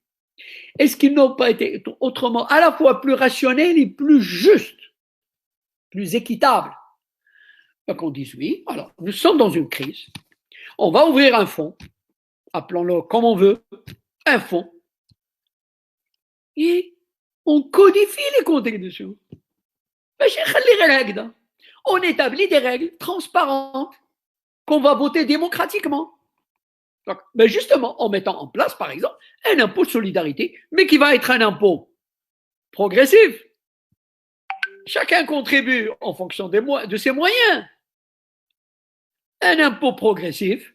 est-ce qu'ils n'ont pas été autrement à la fois plus rationnels et plus justes, plus équitables? Donc on dit oui, alors nous sommes dans une crise, on va ouvrir un fonds, appelons-le comme on veut, un fonds, et on codifie les contributions. on établit des règles transparentes qu'on va voter démocratiquement. Donc, mais justement, en mettant en place, par exemple, un impôt de solidarité, mais qui va être un impôt progressif. Chacun contribue en fonction de ses moyens. Un impôt progressif,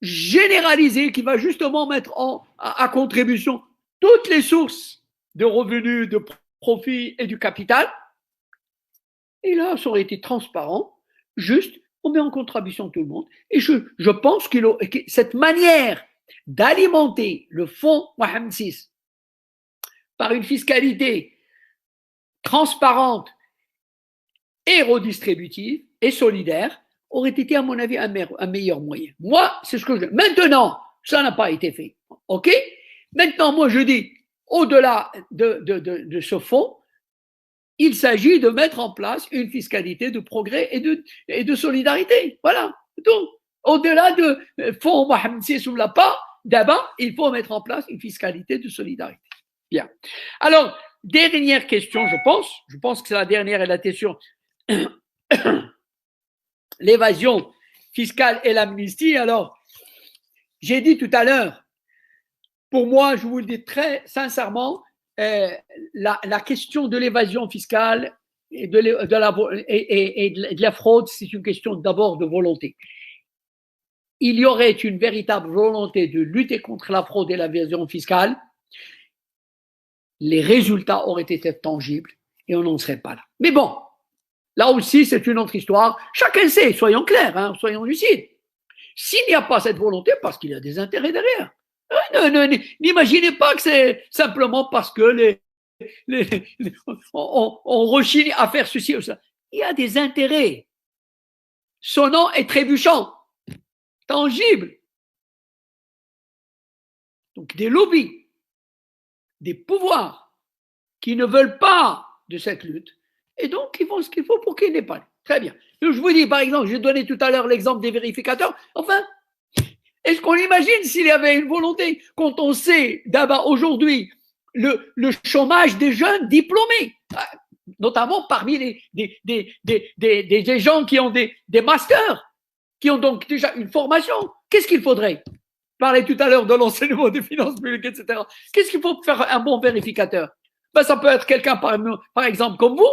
généralisé, qui va justement mettre à contribution toutes les sources de revenus, de profit et du capital. Et là, ça aurait été transparent, juste, on met en contribution tout le monde. Et je pense que cette manière d'alimenter le fonds Mohamed VI par une fiscalité transparente et redistributive et solidaire aurait été, à mon avis, un meilleur moyen. Moi, c'est ce que je dis. Maintenant, ça n'a pas été fait. OK? Maintenant, moi, je dis, au-delà de ce fonds, il s'agit de mettre en place une fiscalité de progrès et de solidarité. Voilà. Donc, au-delà de fonds Mohamed VI ou la pas, d'abord, il faut mettre en place une fiscalité de solidarité. Bien. Alors, dernière question, je pense que c'est la dernière et la question. L'évasion fiscale et l'amnistie. Alors, j'ai dit tout à l'heure, pour moi, je vous le dis très sincèrement, la question de l'évasion fiscale et de la fraude, c'est une question d'abord de volonté. Il y aurait une véritable volonté de lutter contre la fraude et l'évasion fiscale, les résultats auraient été tangibles et on n'en serait pas là. Mais bon, là aussi, c'est une autre histoire. Chacun sait, soyons clairs, hein, soyons lucides. S'il n'y a pas cette volonté, parce qu'il y a des intérêts derrière. N'imaginez pas que c'est simplement parce que on rechigne à faire ceci ou ça. Il y a des intérêts sonnants et trébuchants, tangibles. Donc des lobbies, des pouvoirs qui ne veulent pas de cette lutte. Et donc, ils font ce qu'il faut pour qu'il n'ait pas. Très bien. Donc, je vous dis, par exemple, j'ai donné tout à l'heure l'exemple des vérificateurs. Enfin, est-ce qu'on imagine s'il y avait une volonté, quand on sait d'abord aujourd'hui le chômage des jeunes diplômés, notamment parmi des gens qui ont des masters, qui ont donc déjà une formation, qu'est-ce qu'il faudrait? Je parlais tout à l'heure de l'enseignement des finances publiques, etc. Qu'est-ce qu'il faut pour faire un bon vérificateur? Ben, ça peut être quelqu'un, par exemple, comme vous,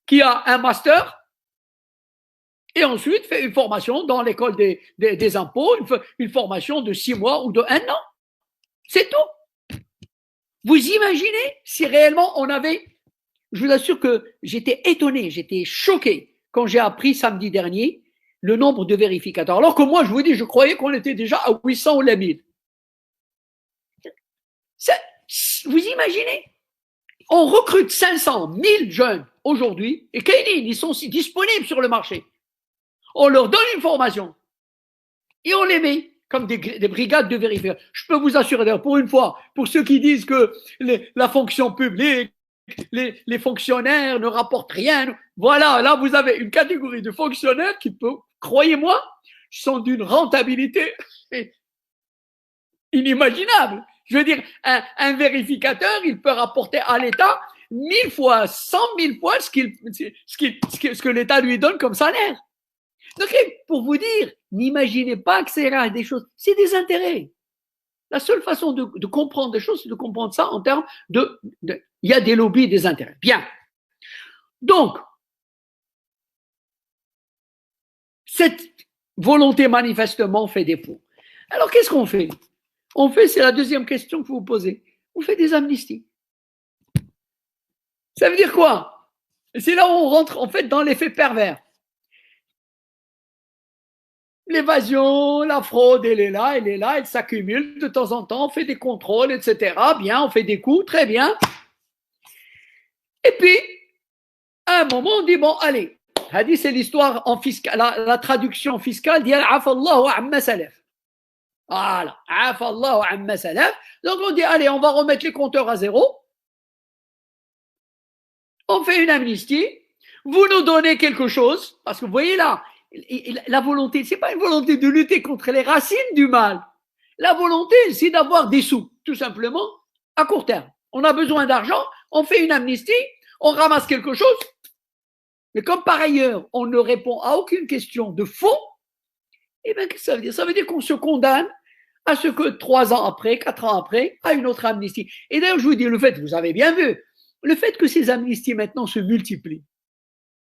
qui a un master et ensuite fait une formation dans l'école des impôts, une formation de 6 mois ou de 1 an. C'est tout. Vous imaginez si réellement on avait… Je vous assure que j'étais étonné, j'étais choqué quand j'ai appris samedi dernier le nombre de vérificateurs. Alors que moi, je vous dis, je croyais qu'on était déjà à 800 ou les 1000. Vous imaginez? On recrute 500, 1000 jeunes aujourd'hui, et ils sont disponibles sur le marché. On leur donne une formation et on les met comme des brigades de vérification. Je peux vous assurer, d'ailleurs, pour une fois, pour ceux qui disent que la fonction publique, les fonctionnaires ne rapportent rien, voilà, là vous avez une catégorie de fonctionnaires qui peut, croyez-moi, sont d'une rentabilité inimaginable. Je veux dire, un vérificateur, il peut rapporter à l'État 1000 fois, 100 000 fois ce que l'État lui donne comme salaire. Donc, pour vous dire, n'imaginez pas que c'est des choses, c'est des intérêts. La seule façon de comprendre des choses, c'est de comprendre ça en termes il y a des lobbies, des intérêts. Bien. Donc, cette volonté manifestement fait défaut. Alors, qu'est-ce qu'on fait? On fait, c'est la deuxième question que vous posez. On fait des amnisties. Ça veut dire quoi? C'est là où on rentre, en fait, dans l'effet pervers. L'évasion, la fraude, elle est là, elle s'accumule de temps en temps, on fait des contrôles, etc. Bien, on fait des coups, très bien. Et puis, à un moment, on dit, bon, allez, hadith, c'est l'histoire en fiscal, la traduction fiscale dit, afallahu amma salaf. Voilà, afallahu amma salaf. Donc, on dit, allez, on va remettre les compteurs à zéro. On fait une amnistie. Vous nous donnez quelque chose, parce que vous voyez là, la volonté, c'est pas une volonté de lutter contre les racines du mal. La volonté, c'est d'avoir des sous, tout simplement, à court terme. On a besoin d'argent, on fait une amnistie, on ramasse quelque chose, Mais comme par ailleurs, on ne répond à aucune question de fond, eh bien, qu'est-ce que ça veut dire? Ça veut dire qu'on se condamne à ce que 3 ans après, 4 ans après, à une autre amnistie. Et d'ailleurs, je vous dis, le fait, vous avez bien vu, le fait que ces amnisties maintenant se multiplient,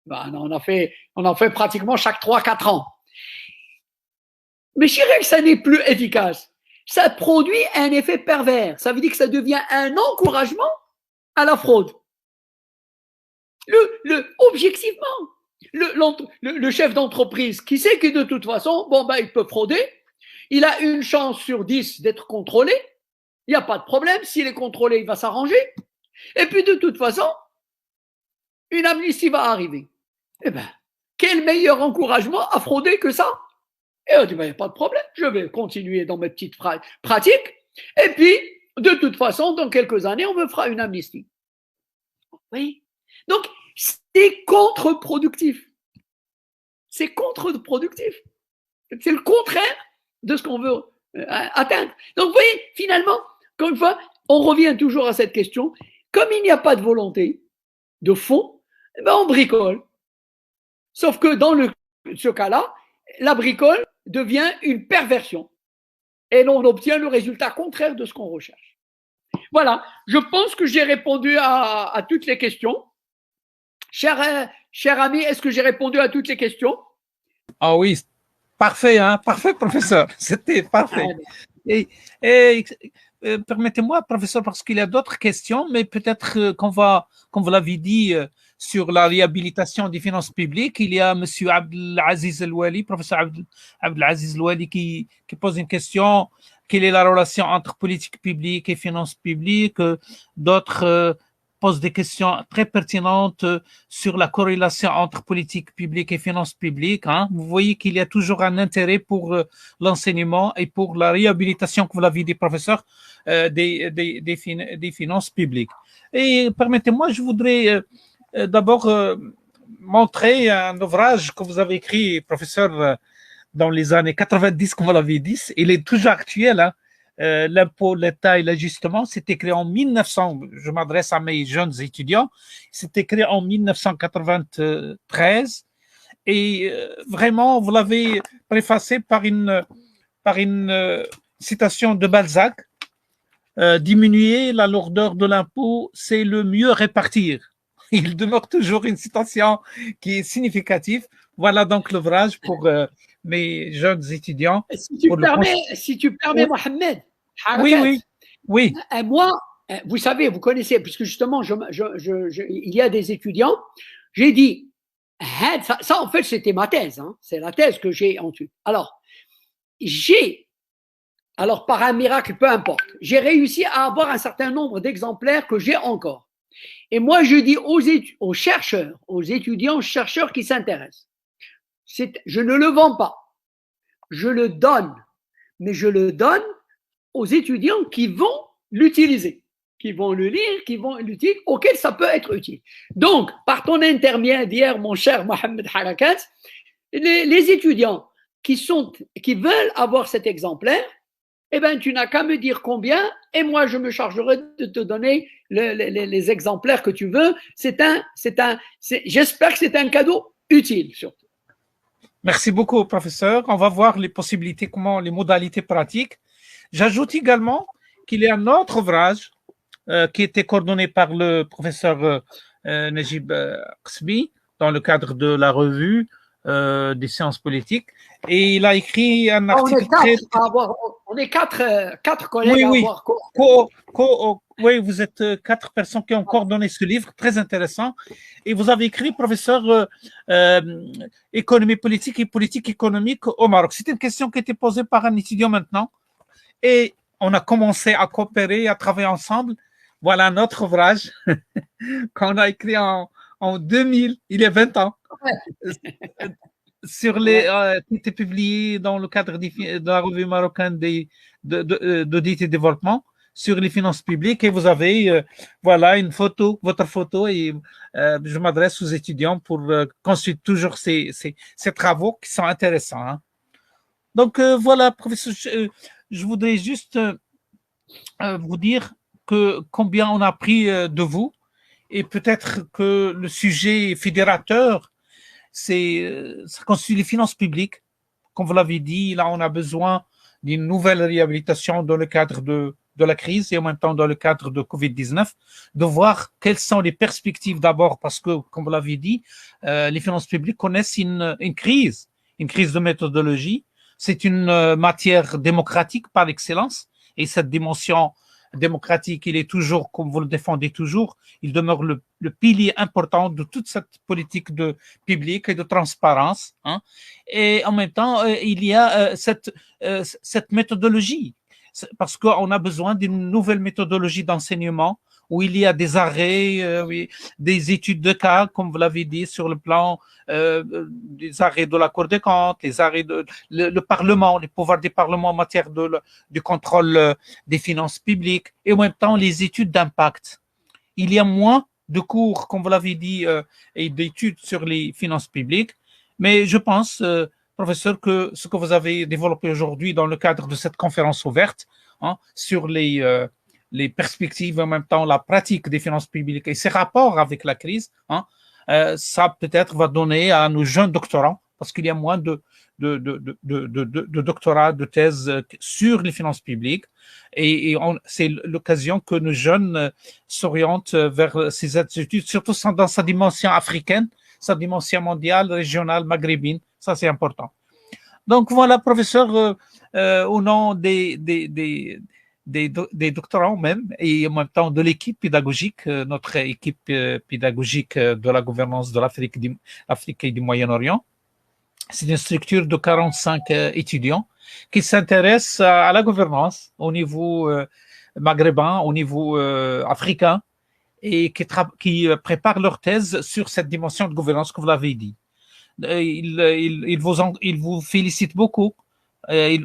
ben, on en fait pratiquement chaque 3-4 ans. Mais je dirais que ça n'est plus efficace. Ça produit un effet pervers. Ça veut dire que ça devient un encouragement à la fraude. Objectivement, le chef d'entreprise qui sait que de toute façon, bon, ben, il peut frauder, il a une chance sur 10 d'être contrôlé, il n'y a pas de problème, s'il est contrôlé, il va s'arranger, et puis de toute façon, une amnistie va arriver. Eh bien, quel meilleur encouragement à frauder que ça? Et on dit, ben, il n'y a pas de problème, je vais continuer dans mes petites pratiques, et puis, de toute façon, dans quelques années, on me fera une amnistie. Oui. Donc, c'est contre-productif. C'est contre-productif. C'est le contraire de ce qu'on veut atteindre. Donc, vous voyez, finalement, encore une fois, on revient toujours à cette question. Comme il n'y a pas de volonté de fond, eh ben on bricole. Sauf que dans ce cas-là, la bricole devient une perversion. Et on obtient le résultat contraire de ce qu'on recherche. Voilà, je pense que j'ai répondu à toutes les questions. Cher ami, est-ce que j'ai répondu à toutes les questions? Ah oui, parfait, hein? Parfait, professeur. C'était parfait. Et permettez-moi, professeur, parce qu'il y a d'autres questions, mais peut-être qu'on va, comme vous l'avez dit, sur la réhabilitation des finances publiques, il y a M. Abdelaziz El-Wali, professeur Abdelaziz El-Wali, qui pose une question. Quelle est la relation entre politique publique et finances publiques? D'autres posent des questions très pertinentes sur la corrélation entre politique publique et finances publiques. Hein. Vous voyez qu'il y a toujours un intérêt pour l'enseignement et pour la réhabilitation, comme vous l'avez dit, professeur, des finances publiques. Et permettez-moi, je voudrais d'abord montrer un ouvrage que vous avez écrit, professeur, dans les années 90, comme vous l'avez dit. Il est toujours actuel, hein. L'impôt, l'État et l'ajustement, c'est écrit en 1900, je m'adresse à mes jeunes étudiants, c'est écrit en 1993 et vraiment, vous l'avez préfacé par une citation de Balzac, diminuer la lourdeur de l'impôt, c'est le mieux répartir. Il demeure toujours une citation qui est significative. Voilà donc l'ouvrage pour mes jeunes étudiants. Si tu permets, Mohamed. Oui. Moi, vous savez, vous connaissez, puisque justement, il y a des étudiants, j'ai dit, ça en fait, c'était ma thèse, hein, c'est la thèse que j'ai ensuite. Alors, par un miracle, peu importe, j'ai réussi à avoir un certain nombre d'exemplaires que j'ai encore. Et moi, je dis aux chercheurs, aux étudiants, chercheurs qui s'intéressent, je ne le vends pas, je le donne, mais je le donne aux étudiants qui vont l'utiliser, qui vont le lire, qui vont l'utiliser, auquel ça peut être utile. Donc, par ton intermédiaire, mon cher Mohamed Harakat, les étudiants qui veulent avoir cet exemplaire, eh ben, tu n'as qu'à me dire combien, et moi, je me chargerai de te donner les exemplaires que tu veux. J'espère que c'est un cadeau utile, surtout. Merci beaucoup, professeur. On va voir les possibilités, les modalités pratiques. J'ajoute également qu'il y a un autre ouvrage qui était coordonné par le professeur Najib Qsbi dans le cadre de la revue des sciences politiques. Et il a écrit un article on est quatre collègues à avoir oui, vous êtes 4 personnes qui ont coordonné ce livre, très intéressant. Et vous avez écrit, professeur, économie politique et politique économique au Maroc. C'est une question qui a été posée par un étudiant maintenant. Et on a commencé à coopérer, à travailler ensemble. Voilà notre ouvrage qu'on a écrit en 2000, il y a 20 ans. Qui était publié dans le cadre de la revue marocaine d'audit et développement sur les finances publiques. Et vous avez voilà votre photo, et je m'adresse aux étudiants pour construire toujours ces travaux qui sont intéressants. Hein. Donc voilà, professeur, je voudrais juste vous dire combien on a appris de vous, et peut-être que le sujet fédérateur ça constitue les finances publiques. Comme vous l'avez dit, là, on a besoin d'une nouvelle réhabilitation dans le cadre de la crise et en même temps dans le cadre de Covid-19, de voir quelles sont les perspectives d'abord, parce que, comme vous l'avez dit, les finances publiques connaissent une crise de méthodologie. C'est une matière démocratique par excellence et cette dimension démocratique, il est toujours, comme vous le défendez toujours, il demeure le pilier important de toute cette politique de publique et de transparence. Hein. Et en même temps, il y a cette méthodologie, parce qu'on a besoin d'une nouvelle méthodologie d'enseignement où il y a des arrêts, oui, des études de cas, comme vous l'avez dit, sur le plan des arrêts de la Cour des comptes, les arrêts de le Parlement, les pouvoirs des parlements en matière du contrôle des finances publiques, et en même temps les études d'impact. Il y a moins de cours, comme vous l'avez dit, et d'études sur les finances publiques, mais je pense, professeur, que ce que vous avez développé aujourd'hui dans le cadre de cette conférence ouverte, hein, sur les perspectives, en même temps la pratique des finances publiques et ses rapports avec la crise, hein, ça peut-être va donner à nos jeunes doctorants, parce qu'il y a moins de doctorats, de thèses sur les finances publiques, et c'est l'occasion que nos jeunes s'orientent vers ces études, surtout dans sa dimension africaine, sa dimension mondiale, régionale, maghrébine, ça c'est important. Donc voilà, professeur, au nom des doctorants même, et en même temps de l'équipe pédagogique, notre équipe pédagogique de la gouvernance de l'Afrique et du Moyen-Orient. C'est une structure de 45 étudiants qui s'intéressent à la gouvernance au niveau maghrébin, au niveau africain, et qui préparent leur thèse sur cette dimension de gouvernance que vous l'avez dit. Ils vous félicitent beaucoup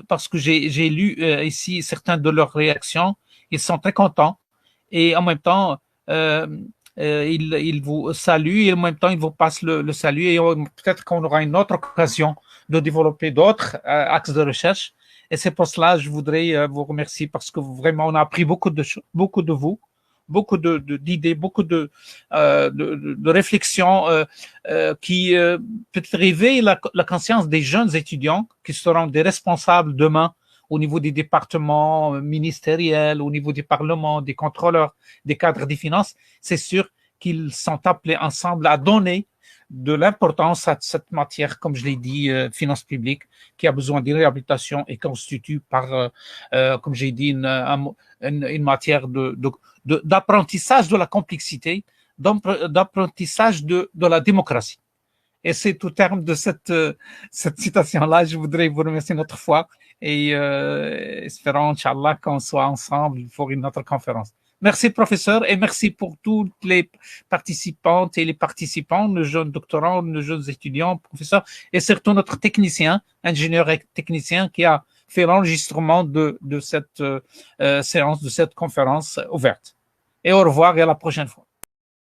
parce que j'ai lu ici certains de leurs réactions. Ils sont très contents et en même temps, ils vous saluent et en même temps, ils vous passent le salut et peut-être qu'on aura une autre occasion de développer d'autres axes de recherche. Et c'est pour cela que je voudrais vous remercier parce que vraiment, on a appris beaucoup de vous, beaucoup d'idées, beaucoup de réflexions qui peut réveiller la conscience des jeunes étudiants qui seront des responsables demain au niveau des départements ministériels, au niveau des parlements, des contrôleurs, des cadres des finances. C'est sûr qu'ils sont appelés ensemble à donner de l'importance à cette matière, comme je l'ai dit, finances publiques, qui a besoin d'une réhabilitation et constitue par, comme j'ai dit, une matière d'apprentissage de la complexité, d'apprentissage de la démocratie. Et c'est au terme de cette citation-là, je voudrais vous remercier une autre fois et espérons, Inch'Allah, qu'on soit ensemble pour une autre conférence. Merci, professeur, et merci pour toutes les participantes et les participants, nos jeunes doctorants, nos jeunes étudiants, professeurs, et surtout notre technicien, ingénieur et technicien qui a fait l'enregistrement de cette séance, de cette conférence ouverte. Et au revoir et à la prochaine fois.